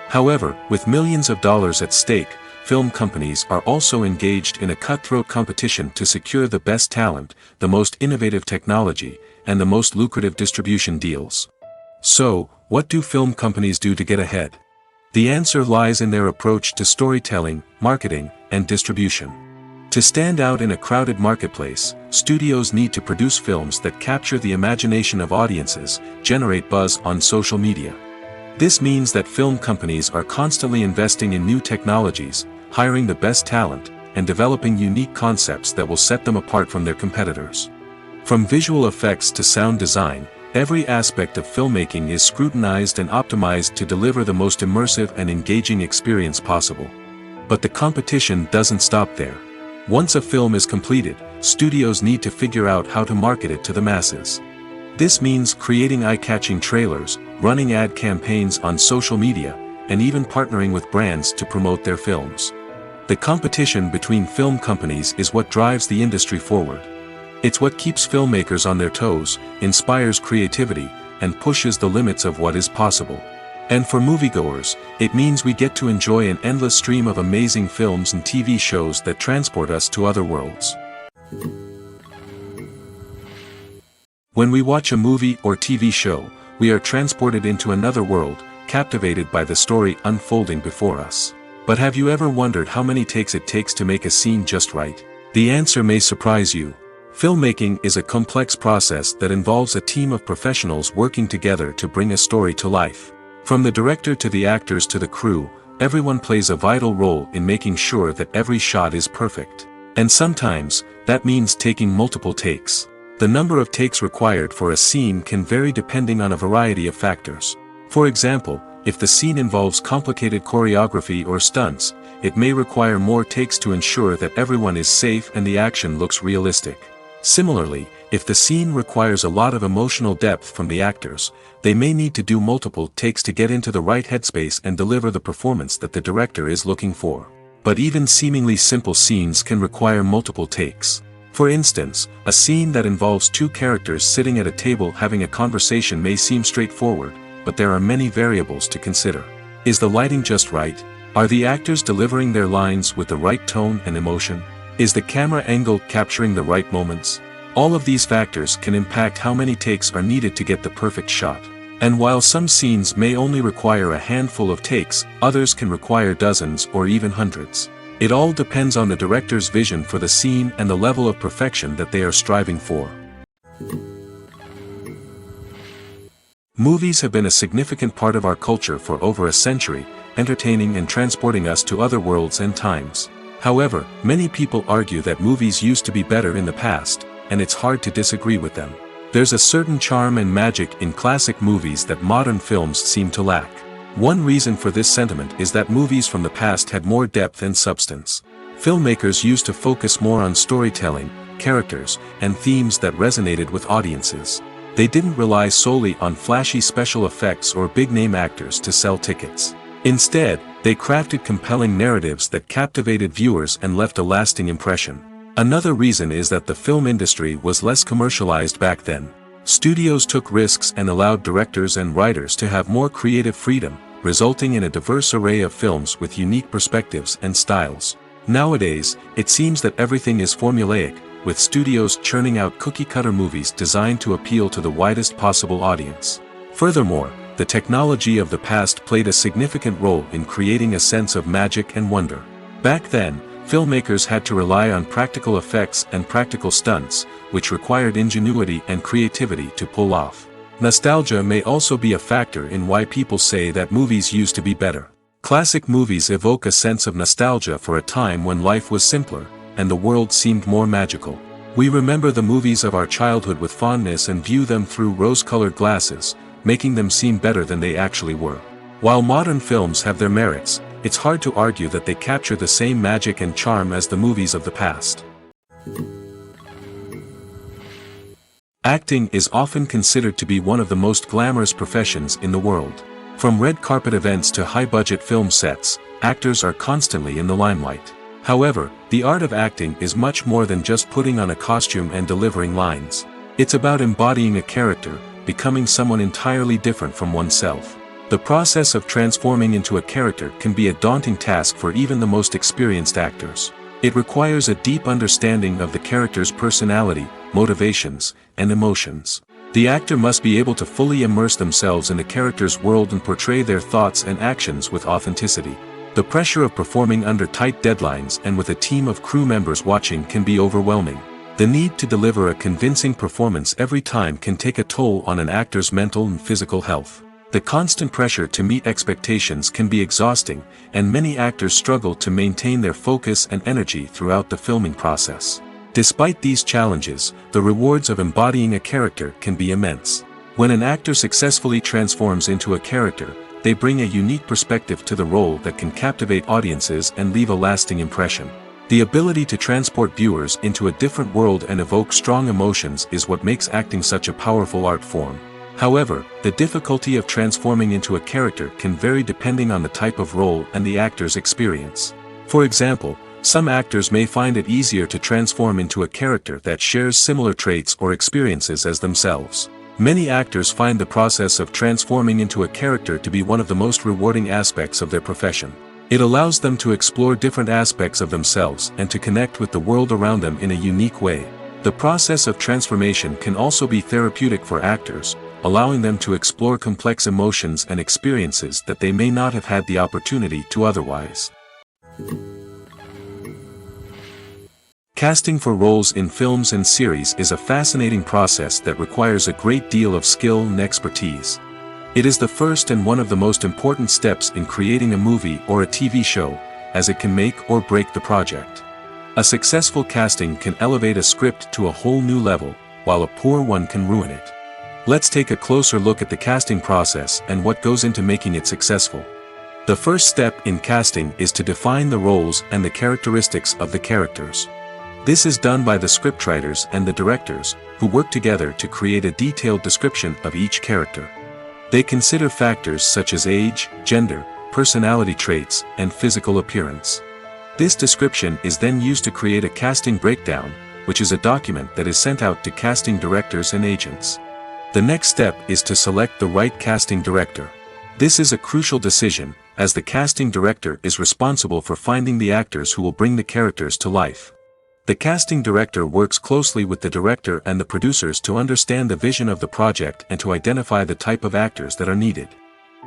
However, with millions of dollars at stake, film companies are also engaged in a cutthroat competition to secure the best talent, the most innovative technology, and the most lucrative distribution deals. So, what do film companies do to get ahead? The answer lies in their approach to storytelling, marketing, and distribution. To stand out in a crowded marketplace, studios need to produce films that capture the imagination of audiences, generate buzz on social media. This means that film companies are constantly investing in new technologies, hiring the best talent, and developing unique concepts that will set them apart from their competitors. From visual effects to sound design, every aspect of filmmaking is scrutinized and optimized to deliver the most immersive and engaging experience possible. But the competition doesn't stop there. Once a film is completed, studios need to figure out how to market it to the masses. This means creating eye-catching trailers, running ad campaigns on social media, and even partnering with brands to promote their films. The competition between film companies is what drives the industry forward. It's what keeps filmmakers on their toes, inspires creativity, and pushes the limits of what is possible. And for moviegoers, it means we get to enjoy an endless stream of amazing films and TV shows that transport us to other worlds. When we watch a movie or TV show, we are transported into another world, captivated by the story unfolding before us. But have you ever wondered how many takes it takes to make a scene just right? The answer may surprise you. Filmmaking is a complex process that involves a team of professionals working together to bring a story to life. From the director to the actors to the crew, everyone plays a vital role in making sure that every shot is perfect. And sometimes, that means taking multiple takes. The number of takes required for a scene can vary depending on a variety of factors. For example, if the scene involves complicated choreography or stunts, it may require more takes to ensure that everyone is safe and the action looks realistic. Similarly, if the scene requires a lot of emotional depth from the actors, they may need to do multiple takes to get into the right headspace and deliver the performance that the director is looking for. But even seemingly simple scenes can require multiple takes. For instance, a scene that involves two characters sitting at a table having a conversation may seem straightforward, but there are many variables to consider. Is the lighting just right? Are the actors delivering their lines with the right tone and emotion? Is the camera angle capturing the right moments? All of these factors can impact how many takes are needed to get the perfect shot. And while some scenes may only require a handful of takes, others can require dozens or even hundreds. It all depends on the director's vision for the scene and the level of perfection that they are striving for. Movies have been a significant part of our culture for over a century, entertaining and transporting us to other worlds and times. However, many people argue that movies used to be better in the past, and it's hard to disagree with them. There's a certain charm and magic in classic movies that modern films seem to lack. One reason for this sentiment is that movies from the past had more depth and substance. Filmmakers used to focus more on storytelling, characters, and themes that resonated with audiences. They didn't rely solely on flashy special effects or big-name actors to sell tickets. Instead, they crafted compelling narratives that captivated viewers and left a lasting impression. Another reason is that the film industry was less commercialized back then. Studios took risks and allowed directors and writers to have more creative freedom, resulting in a diverse array of films with unique perspectives and styles. Nowadays, it seems that everything is formulaic, with studios churning out cookie-cutter movies designed to appeal to the widest possible audience. Furthermore, the technology of the past played a significant role in creating a sense of magic and wonder. Back then, filmmakers had to rely on practical effects and practical stunts, which required ingenuity and creativity to pull off. Nostalgia may also be a factor in why people say that movies used to be better. Classic movies evoke a sense of nostalgia for a time when life was simpler, and the world seemed more magical. We remember the movies of our childhood with fondness and view them through rose-colored glasses, making them seem better than they actually were. While modern films have their merits, it's hard to argue that they capture the same magic and charm as the movies of the past. Acting is often considered to be one of the most glamorous professions in the world. From red carpet events to high-budget film sets, actors are constantly in the limelight. However, the art of acting is much more than just putting on a costume and delivering lines. It's about embodying a character, becoming someone entirely different from oneself. The process of transforming into a character can be a daunting task for even the most experienced actors. It requires a deep understanding of the character's personality, motivations, and emotions. The actor must be able to fully immerse themselves in the character's world and portray their thoughts and actions with authenticity. The pressure of performing under tight deadlines and with a team of crew members watching can be overwhelming. The need to deliver a convincing performance every time can take a toll on an actor's mental and physical health. The constant pressure to meet expectations can be exhausting, and many actors struggle to maintain their focus and energy throughout the filming process. Despite these challenges, the rewards of embodying a character can be immense. When an actor successfully transforms into a character, they bring a unique perspective to the role that can captivate audiences and leave a lasting impression. The ability to transport viewers into a different world and evoke strong emotions is what makes acting such a powerful art form. However, the difficulty of transforming into a character can vary depending on the type of role and the actor's experience. For example, some actors may find it easier to transform into a character that shares similar traits or experiences as themselves. Many actors find the process of transforming into a character to be one of the most rewarding aspects of their profession. It allows them to explore different aspects of themselves and to connect with the world around them in a unique way. The process of transformation can also be therapeutic for actors, allowing them to explore complex emotions and experiences that they may not have had the opportunity to otherwise. Casting for roles in films and series is a fascinating process that requires a great deal of skill and expertise. It is the first and one of the most important steps in creating a movie or a TV show, as it can make or break the project. A successful casting can elevate a script to a whole new level, while a poor one can ruin it. Let's take a closer look at the casting process and what goes into making it successful. The first step in casting is to define the roles and the characteristics of the characters. This is done by the scriptwriters and the directors, who work together to create a detailed description of each character. They consider factors such as age, gender, personality traits, and physical appearance. This description is then used to create a casting breakdown, which is a document that is sent out to casting directors and agents. The next step is to select the right casting director. This is a crucial decision, as the casting director is responsible for finding the actors who will bring the characters to life. The casting director works closely with the director and the producers to understand the vision of the project and to identify the type of actors that are needed.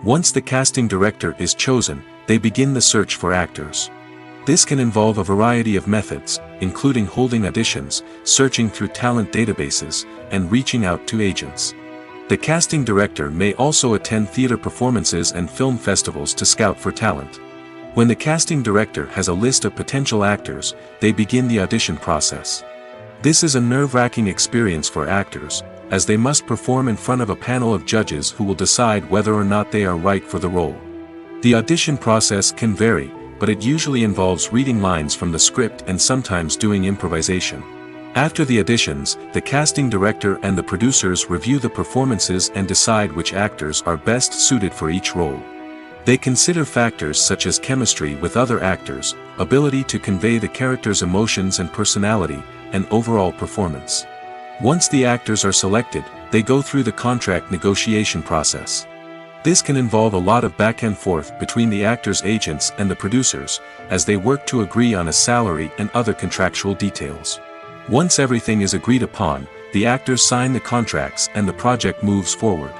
Once the casting director is chosen, they begin the search for actors. This can involve a variety of methods, including holding auditions, searching through talent databases, and reaching out to agents. The casting director may also attend theater performances and film festivals to scout for talent. When the casting director has a list of potential actors, they begin the audition process. This is a nerve-wracking experience for actors, as they must perform in front of a panel of judges who will decide whether or not they are right for the role. The audition process can vary, but it usually involves reading lines from the script and sometimes doing improvisation. After the auditions, the casting director and the producers review the performances and decide which actors are best suited for each role. They consider factors such as chemistry with other actors, ability to convey the character's emotions and personality, and overall performance. Once the actors are selected, they go through the contract negotiation process. This can involve a lot of back and forth between the actors' agents and the producers, as they work to agree on a salary and other contractual details. Once everything is agreed upon, the actors sign the contracts and the project moves forward.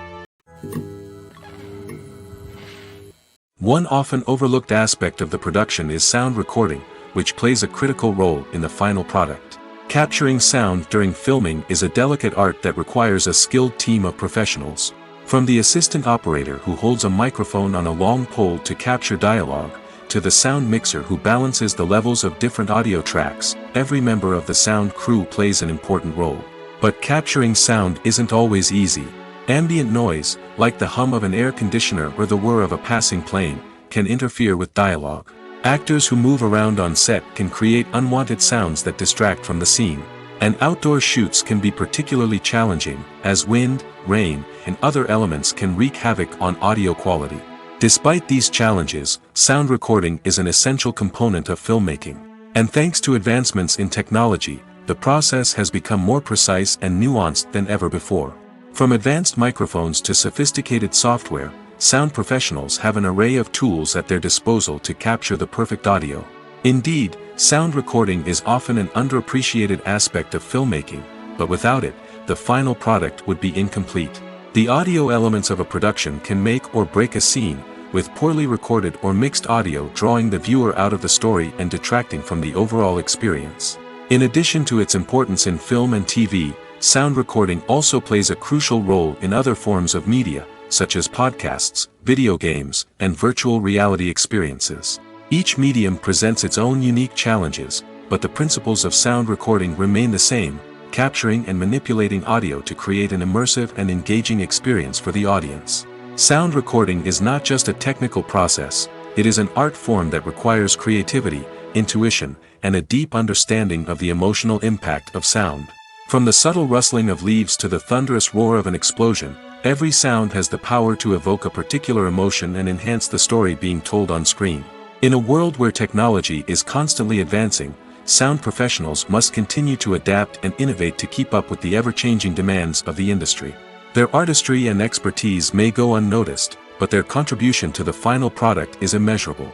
One often overlooked aspect of the production is sound recording, which plays a critical role in the final product. Capturing sound during filming is a delicate art that requires a skilled team of professionals. From the assistant operator who holds a microphone on a long pole to capture dialogue, to the sound mixer who balances the levels of different audio tracks, every member of the sound crew plays an important role. But capturing sound isn't always easy. Ambient noise, like the hum of an air conditioner or the whir of a passing plane, can interfere with dialogue. Actors who move around on set can create unwanted sounds that distract from the scene. And outdoor shoots can be particularly challenging, as wind, rain, and other elements can wreak havoc on audio quality. Despite these challenges, sound recording is an essential component of filmmaking. And thanks to advancements in technology, the process has become more precise and nuanced than ever before. From advanced microphones to sophisticated software, sound professionals have an array of tools at their disposal to capture the perfect audio. Indeed, sound recording is often an underappreciated aspect of filmmaking, but without it, the final product would be incomplete. The audio elements of a production can make or break a scene, with poorly recorded or mixed audio drawing the viewer out of the story and detracting from the overall experience. In addition to its importance in film and TV, sound recording also plays a crucial role in other forms of media, such as podcasts, video games, and virtual reality experiences. Each medium presents its own unique challenges, but the principles of sound recording remain the same, capturing and manipulating audio to create an immersive and engaging experience for the audience. Sound recording is not just a technical process, it is an art form that requires creativity, intuition, and a deep understanding of the emotional impact of sound. From the subtle rustling of leaves to the thunderous roar of an explosion, every sound has the power to evoke a particular emotion and enhance the story being told on screen. In a world where technology is constantly advancing, sound professionals must continue to adapt and innovate to keep up with the ever-changing demands of the industry. Their artistry and expertise may go unnoticed, but their contribution to the final product is immeasurable.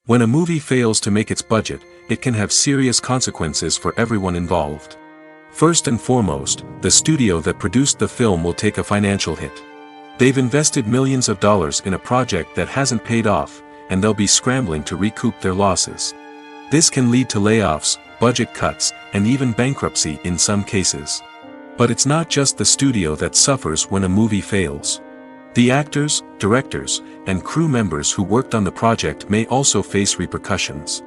When a movie fails to make its budget, it can have serious consequences for everyone involved. First and foremost, the studio that produced the film will take a financial hit. They've invested millions of dollars in a project that hasn't paid off, and they'll be scrambling to recoup their losses. This can lead to layoffs, budget cuts, and even bankruptcy in some cases. But it's not just the studio that suffers when a movie fails. The actors, directors, and crew members who worked on the project may also face repercussions.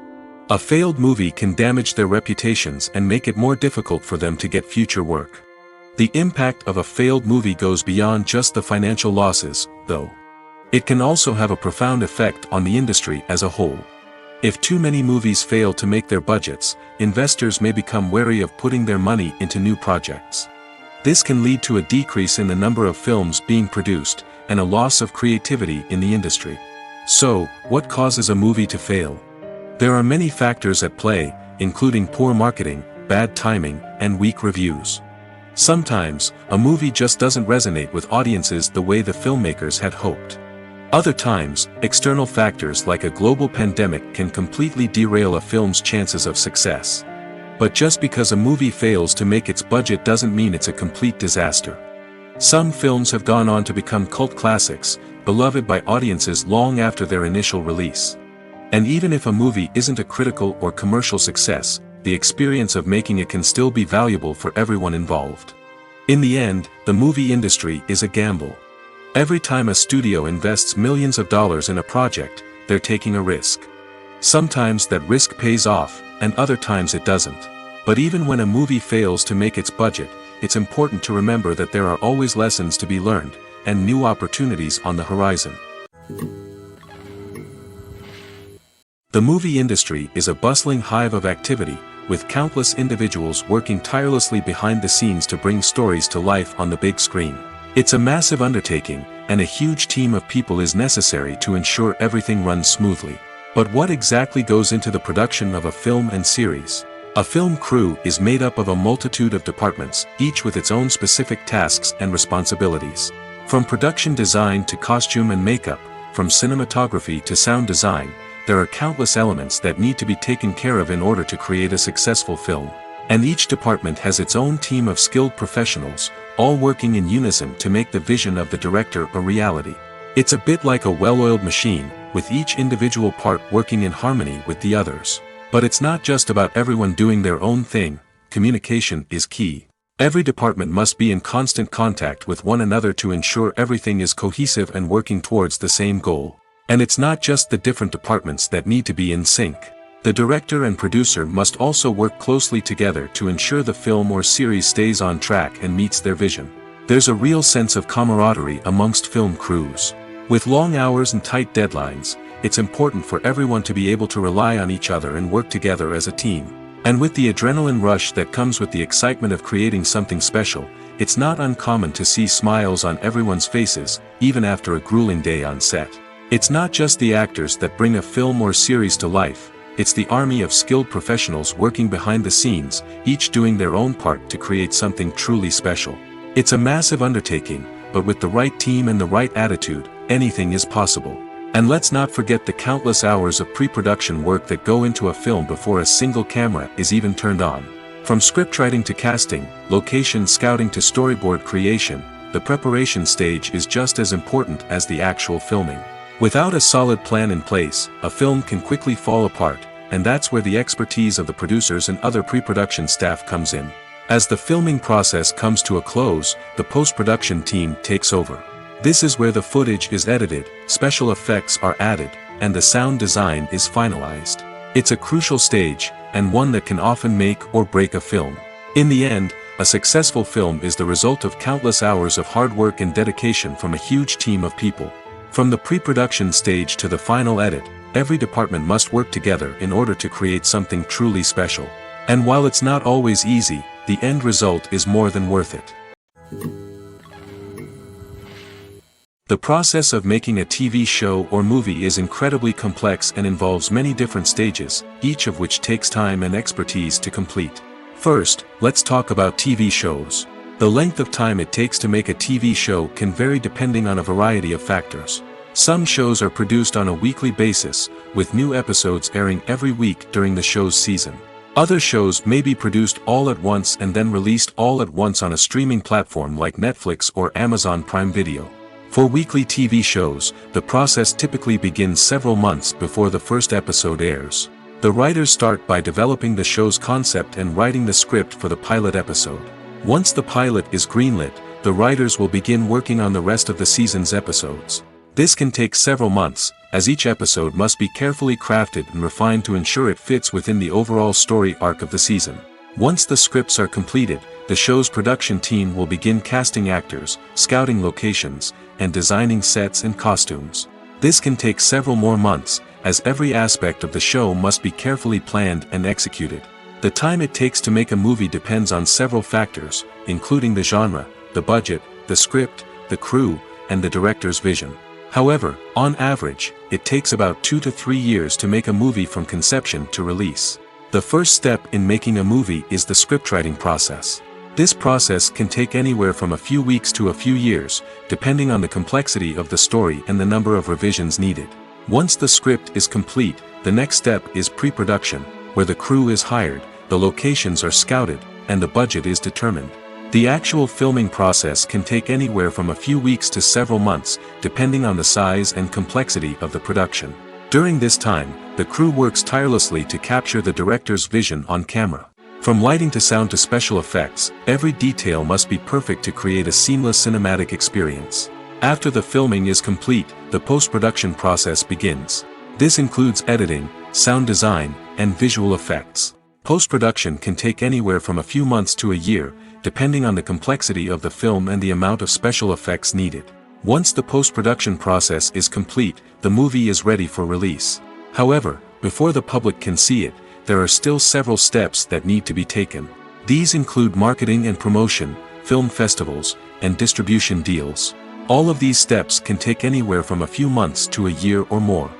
A failed movie can damage their reputations and make it more difficult for them to get future work. The impact of a failed movie goes beyond just the financial losses, though. It can also have a profound effect on the industry as a whole. If too many movies fail to make their budgets, investors may become wary of putting their money into new projects. This can lead to a decrease in the number of films being produced, and a loss of creativity in the industry. So, what causes a movie to fail? There are many factors at play, including poor marketing, bad timing, and weak reviews. Sometimes, a movie just doesn't resonate with audiences the way the filmmakers had hoped. Other times, external factors like a global pandemic can completely derail a film's chances of success. But just because a movie fails to make its budget doesn't mean it's a complete disaster. Some films have gone on to become cult classics, beloved by audiences long after their initial release. And even if a movie isn't a critical or commercial success, the experience of making it can still be valuable for everyone involved. In the end, the movie industry is a gamble. Every time a studio invests millions of dollars in a project, they're taking a risk. Sometimes that risk pays off, and other times it doesn't. But even when a movie fails to make its budget, it's important to remember that there are always lessons to be learned, and new opportunities on the horizon. The movie industry is a bustling hive of activity, with countless individuals working tirelessly behind the scenes to bring stories to life on the big screen. It's a massive undertaking, and a huge team of people is necessary to ensure everything runs smoothly. But what exactly goes into the production of a film and series? A film crew is made up of a multitude of departments, each with its own specific tasks and responsibilities. From production design to costume and makeup, from cinematography to sound design, there are countless elements that need to be taken care of in order to create a successful film. And each department has its own team of skilled professionals, all working in unison to make the vision of the director a reality. It's a bit like a well-oiled machine, with each individual part working in harmony with the others. But it's not just about everyone doing their own thing. Communication is key. Every department must be in constant contact with one another to ensure everything is cohesive and working towards the same goal. And it's not just the different departments that need to be in sync. The director and producer must also work closely together to ensure the film or series stays on track and meets their vision. There's a real sense of camaraderie amongst film crews. With long hours and tight deadlines, it's important for everyone to be able to rely on each other and work together as a team. And with the adrenaline rush that comes with the excitement of creating something special, it's not uncommon to see smiles on everyone's faces, even after a grueling day on set. It's not just the actors that bring a film or series to life, it's the army of skilled professionals working behind the scenes, each doing their own part to create something truly special. It's a massive undertaking, but with the right team and the right attitude, anything is possible. And let's not forget the countless hours of pre-production work that go into a film before a single camera is even turned on. From scriptwriting to casting, location scouting to storyboard creation, the preparation stage is just as important as the actual filming. Without a solid plan in place, a film can quickly fall apart, and that's where the expertise of the producers and other pre-production staff comes in. As the filming process comes to a close, the post-production team takes over. This is where the footage is edited, special effects are added, and the sound design is finalized. It's a crucial stage, and one that can often make or break a film. In the end, a successful film is the result of countless hours of hard work and dedication from a huge team of people. From the pre-production stage to the final edit, every department must work together in order to create something truly special. And while it's not always easy, the end result is more than worth it. The process of making a TV show or movie is incredibly complex and involves many different stages, each of which takes time and expertise to complete. First, let's talk about TV shows. The length of time it takes to make a TV show can vary depending on a variety of factors. Some shows are produced on a weekly basis, with new episodes airing every week during the show's season. Other shows may be produced all at once and then released all at once on a streaming platform like Netflix or Amazon Prime Video. For weekly TV shows, the process typically begins several months before the first episode airs. The writers start by developing the show's concept and writing the script for the pilot episode. Once the pilot is greenlit, the writers will begin working on the rest of the season's episodes. This can take several months, as each episode must be carefully crafted and refined to ensure it fits within the overall story arc of the season. Once the scripts are completed, the show's production team will begin casting actors, scouting locations, and designing sets and costumes. This can take several more months, as every aspect of the show must be carefully planned and executed. The time it takes to make a movie depends on several factors, including the genre, the budget, the script, the crew, and the director's vision. However, on average, it takes about 2 to 3 years to make a movie from conception to release. The first step in making a movie is the scriptwriting process. This process can take anywhere from a few weeks to a few years, depending on the complexity of the story and the number of revisions needed. Once the script is complete, the next step is pre-production, where the crew is hired, the locations are scouted, and the budget is determined. The actual filming process can take anywhere from a few weeks to several months, depending on the size and complexity of the production. During this time, the crew works tirelessly to capture the director's vision on camera. From lighting to sound to special effects, every detail must be perfect to create a seamless cinematic experience. After the filming is complete, the post-production process begins. This includes editing, sound design, and visual effects. Post-production can take anywhere from a few months to a year, depending on the complexity of the film and the amount of special effects needed. Once the post-production process is complete, the movie is ready for release. However, before the public can see it, there are still several steps that need to be taken. These include marketing and promotion, film festivals, and distribution deals. All of these steps can take anywhere from a few months to a year or more.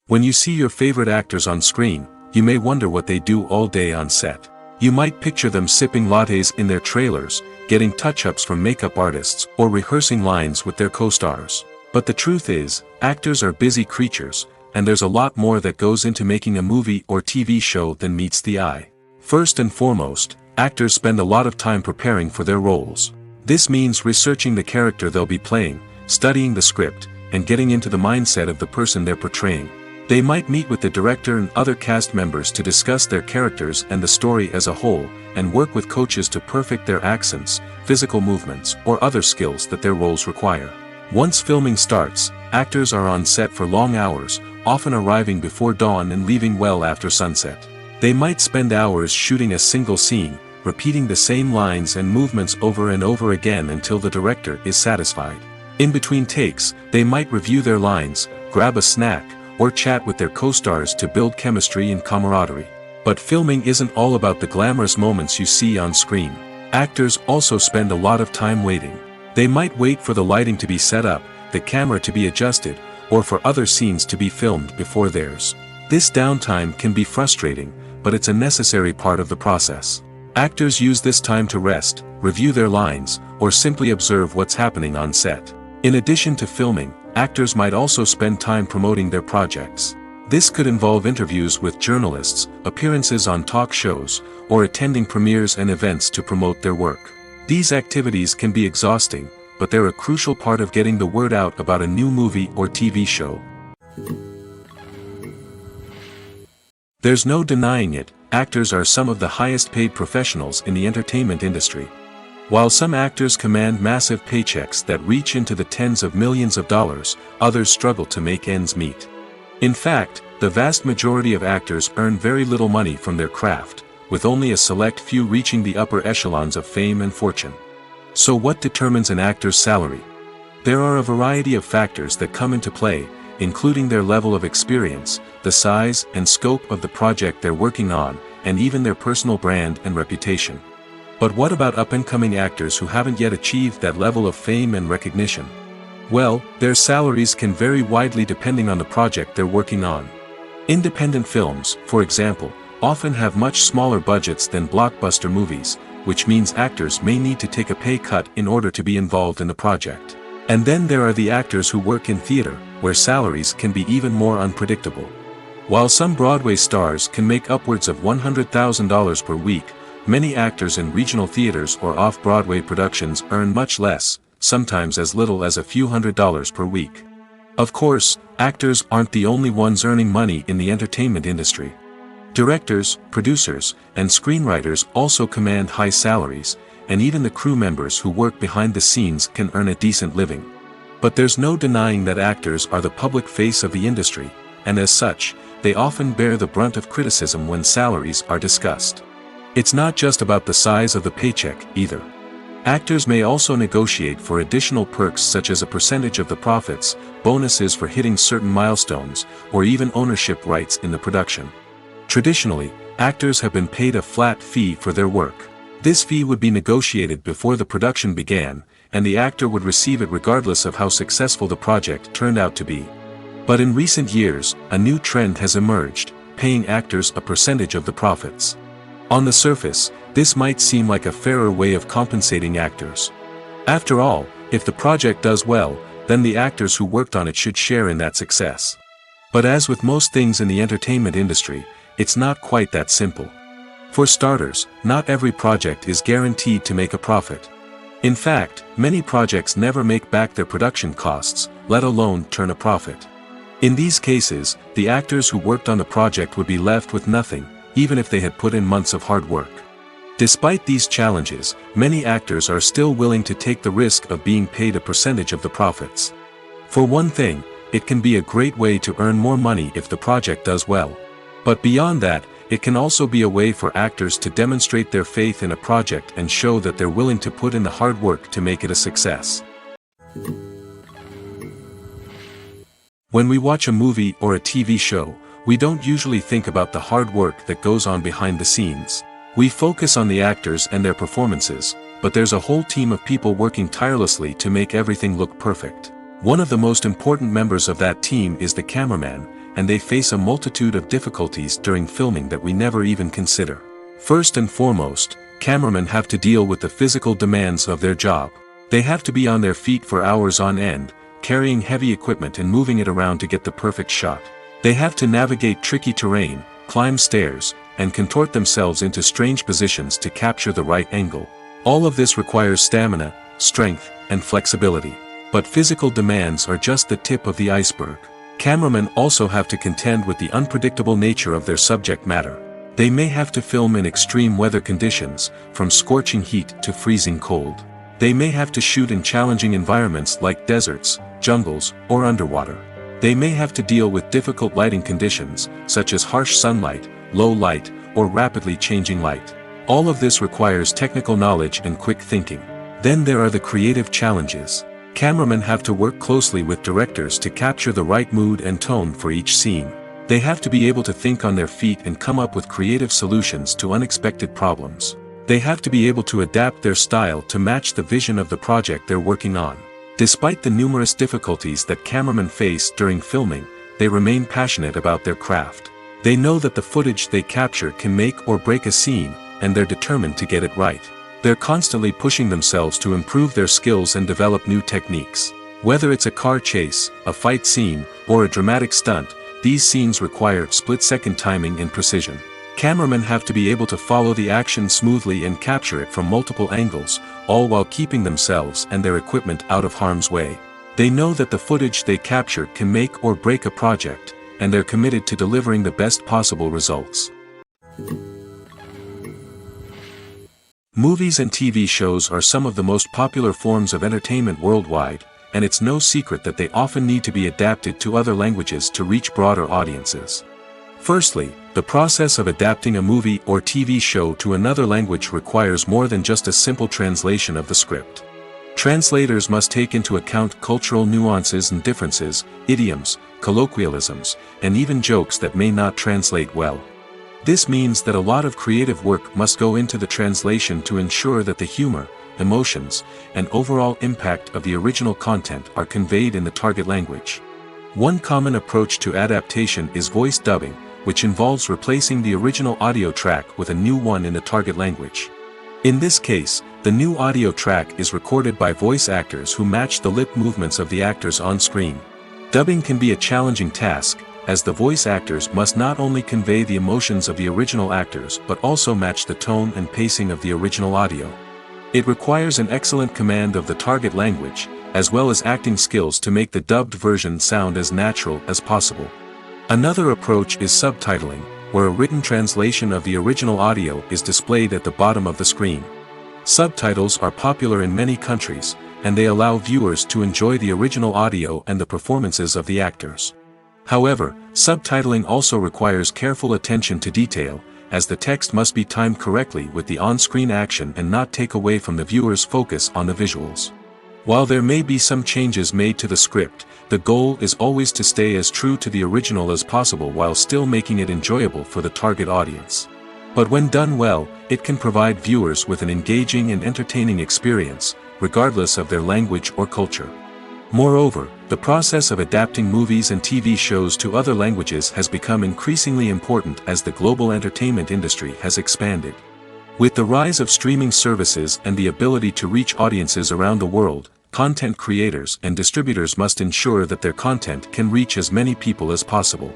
When you see your favorite actors on screen, you may wonder what they do all day on set. You might picture them sipping lattes in their trailers, getting touch-ups from makeup artists, or rehearsing lines with their co-stars. But the truth is, actors are busy creatures, and there's a lot more that goes into making a movie or TV show than meets the eye. First and foremost, actors spend a lot of time preparing for their roles. This means researching the character they'll be playing, studying the script, and getting into the mindset of the person they're portraying. They might meet with the director and other cast members to discuss their characters and the story as a whole, and work with coaches to perfect their accents, physical movements, or other skills that their roles require. Once filming starts, actors are on set for long hours, often arriving before dawn and leaving well after sunset. They might spend hours shooting a single scene, repeating the same lines and movements over and over again until the director is satisfied. In between takes, they might review their lines, grab a snack, or chat with their co-stars to build chemistry and camaraderie. But filming isn't all about the glamorous moments you see on screen. Actors also spend a lot of time waiting. They might wait for the lighting to be set up, the camera to be adjusted, or for other scenes to be filmed before theirs. This downtime can be frustrating, but it's a necessary part of the process. Actors use this time to rest, review their lines, or simply observe what's happening on set. In addition to filming, actors might also spend time promoting their projects. This could involve interviews with journalists, appearances on talk shows, or attending premieres and events to promote their work. These activities can be exhausting, but they're a crucial part of getting the word out about a new movie or TV show. There's no denying it, actors are some of the highest paid professionals in the entertainment industry. While some actors command massive paychecks that reach into the tens of millions of dollars, others struggle to make ends meet. In fact, the vast majority of actors earn very little money from their craft, with only a select few reaching the upper echelons of fame and fortune. So what determines an actor's salary? There are a variety of factors that come into play, including their level of experience, the size and scope of the project they're working on, and even their personal brand and reputation. But what about up-and-coming actors who haven't yet achieved that level of fame and recognition? Well, their salaries can vary widely depending on the project they're working on. Independent films, for example, often have much smaller budgets than blockbuster movies, which means actors may need to take a pay cut in order to be involved in the project. And then there are the actors who work in theater, where salaries can be even more unpredictable. While some Broadway stars can make upwards of $100,000 per week, many actors in regional theaters or off-Broadway productions earn much less, sometimes as little as a few $100s per week. Of course, actors aren't the only ones earning money in the entertainment industry. Directors, producers, and screenwriters also command high salaries, and even the crew members who work behind the scenes can earn a decent living. But there's no denying that actors are the public face of the industry, and as such, they often bear the brunt of criticism when salaries are discussed. It's not just about the size of the paycheck, either. Actors may also negotiate for additional perks such as a percentage of the profits, bonuses for hitting certain milestones, or even ownership rights in the production. Traditionally, actors have been paid a flat fee for their work. This fee would be negotiated before the production began, and the actor would receive it regardless of how successful the project turned out to be. But in recent years, a new trend has emerged, paying actors a percentage of the profits. On the surface, this might seem like a fairer way of compensating actors. After all, if the project does well, then the actors who worked on it should share in that success. But as with most things in the entertainment industry, it's not quite that simple. For starters, not every project is guaranteed to make a profit. In fact, many projects never make back their production costs, let alone turn a profit. In these cases, the actors who worked on the project would be left with nothing, even if they had put in months of hard work. Despite these challenges, many actors are still willing to take the risk of being paid a percentage of the profits. For one thing, it can be a great way to earn more money if the project does well. But beyond that, It can also be a way for actors to demonstrate their faith in a project and show that they're willing to put in the hard work to make it a success. When we watch a movie or a TV show, we don't usually think about the hard work that goes on behind the scenes. We focus on the actors and their performances, but there's a whole team of people working tirelessly to make everything look perfect. One of the most important members of that team is the cameraman, and they face a multitude of difficulties during filming that we never even consider. First and foremost, cameramen have to deal with the physical demands of their job. They have to be on their feet for hours on end, carrying heavy equipment and moving it around to get the perfect shot. They have to navigate tricky terrain, climb stairs, and contort themselves into strange positions to capture the right angle. All of this requires stamina, strength, and flexibility. But physical demands are just the tip of the iceberg. Cameramen also have to contend with the unpredictable nature of their subject matter. They may have to film in extreme weather conditions, from scorching heat to freezing cold. They may have to shoot in challenging environments like deserts, jungles, or underwater. They may have to deal with difficult lighting conditions, such as harsh sunlight, low light, or rapidly changing light. All of this requires technical knowledge and quick thinking. Then there are the creative challenges. Cameramen have to work closely with directors to capture the right mood and tone for each scene. They have to be able to think on their feet and come up with creative solutions to unexpected problems. They have to be able to adapt their style to match the vision of the project they're working on. Despite the numerous difficulties that cameramen face during filming, they remain passionate about their craft. They know that the footage they capture can make or break a scene, and they're determined to get it right. They're constantly pushing themselves to improve their skills and develop new techniques. Whether it's a car chase, a fight scene, or a dramatic stunt, these scenes require split-second timing and precision. Cameramen have to be able to follow the action smoothly and capture it from multiple angles, all while keeping themselves and their equipment out of harm's way. They know that the footage they capture can make or break a project, and they're committed to delivering the best possible results. Movies and TV shows are some of the most popular forms of entertainment worldwide, and it's no secret that they often need to be adapted to other languages to reach broader audiences. Firstly, the process of adapting a movie or TV show to another language requires more than just a simple translation of the script. Translators must take into account cultural nuances and differences, idioms, colloquialisms, and even jokes that may not translate well. This means that a lot of creative work must go into the translation to ensure that the humor, emotions, and overall impact of the original content are conveyed in the target language. One common approach to adaptation is voice dubbing, which involves replacing the original audio track with a new one in the target language. In this case, the new audio track is recorded by voice actors who match the lip movements of the actors on screen. Dubbing can be a challenging task, as the voice actors must not only convey the emotions of the original actors but also match the tone and pacing of the original audio. It requires an excellent command of the target language, as well as acting skills to make the dubbed version sound as natural as possible. Another approach is subtitling, where a written translation of the original audio is displayed at the bottom of the screen. Subtitles are popular in many countries, and they allow viewers to enjoy the original audio and the performances of the actors. However, subtitling also requires careful attention to detail, as the text must be timed correctly with the on-screen action and not take away from the viewer's focus on the visuals. While there may be some changes made to the script, the goal is always to stay as true to the original as possible while still making it enjoyable for the target audience. But when done well, it can provide viewers with an engaging and entertaining experience, regardless of their language or culture. Moreover, the process of adapting movies and TV shows to other languages has become increasingly important as the global entertainment industry has expanded. With the rise of streaming services and the ability to reach audiences around the world, content creators and distributors must ensure that their content can reach as many people as possible.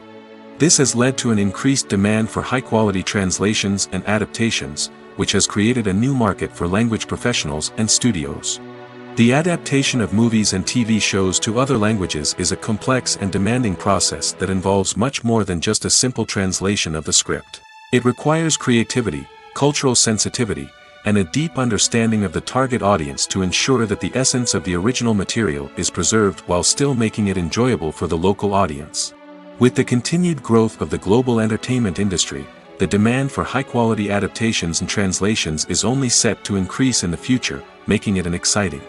This has led to an increased demand for high-quality translations and adaptations, which has created a new market for language professionals and studios. The adaptation of movies and TV shows to other languages is a complex and demanding process that involves much more than just a simple translation of the script. It requires creativity, cultural sensitivity, and a deep understanding of the target audience to ensure that the essence of the original material is preserved while still making it enjoyable for the local audience. With the continued growth of the global entertainment industry, the demand for high-quality adaptations and translations is only set to increase in the future, making it an exciting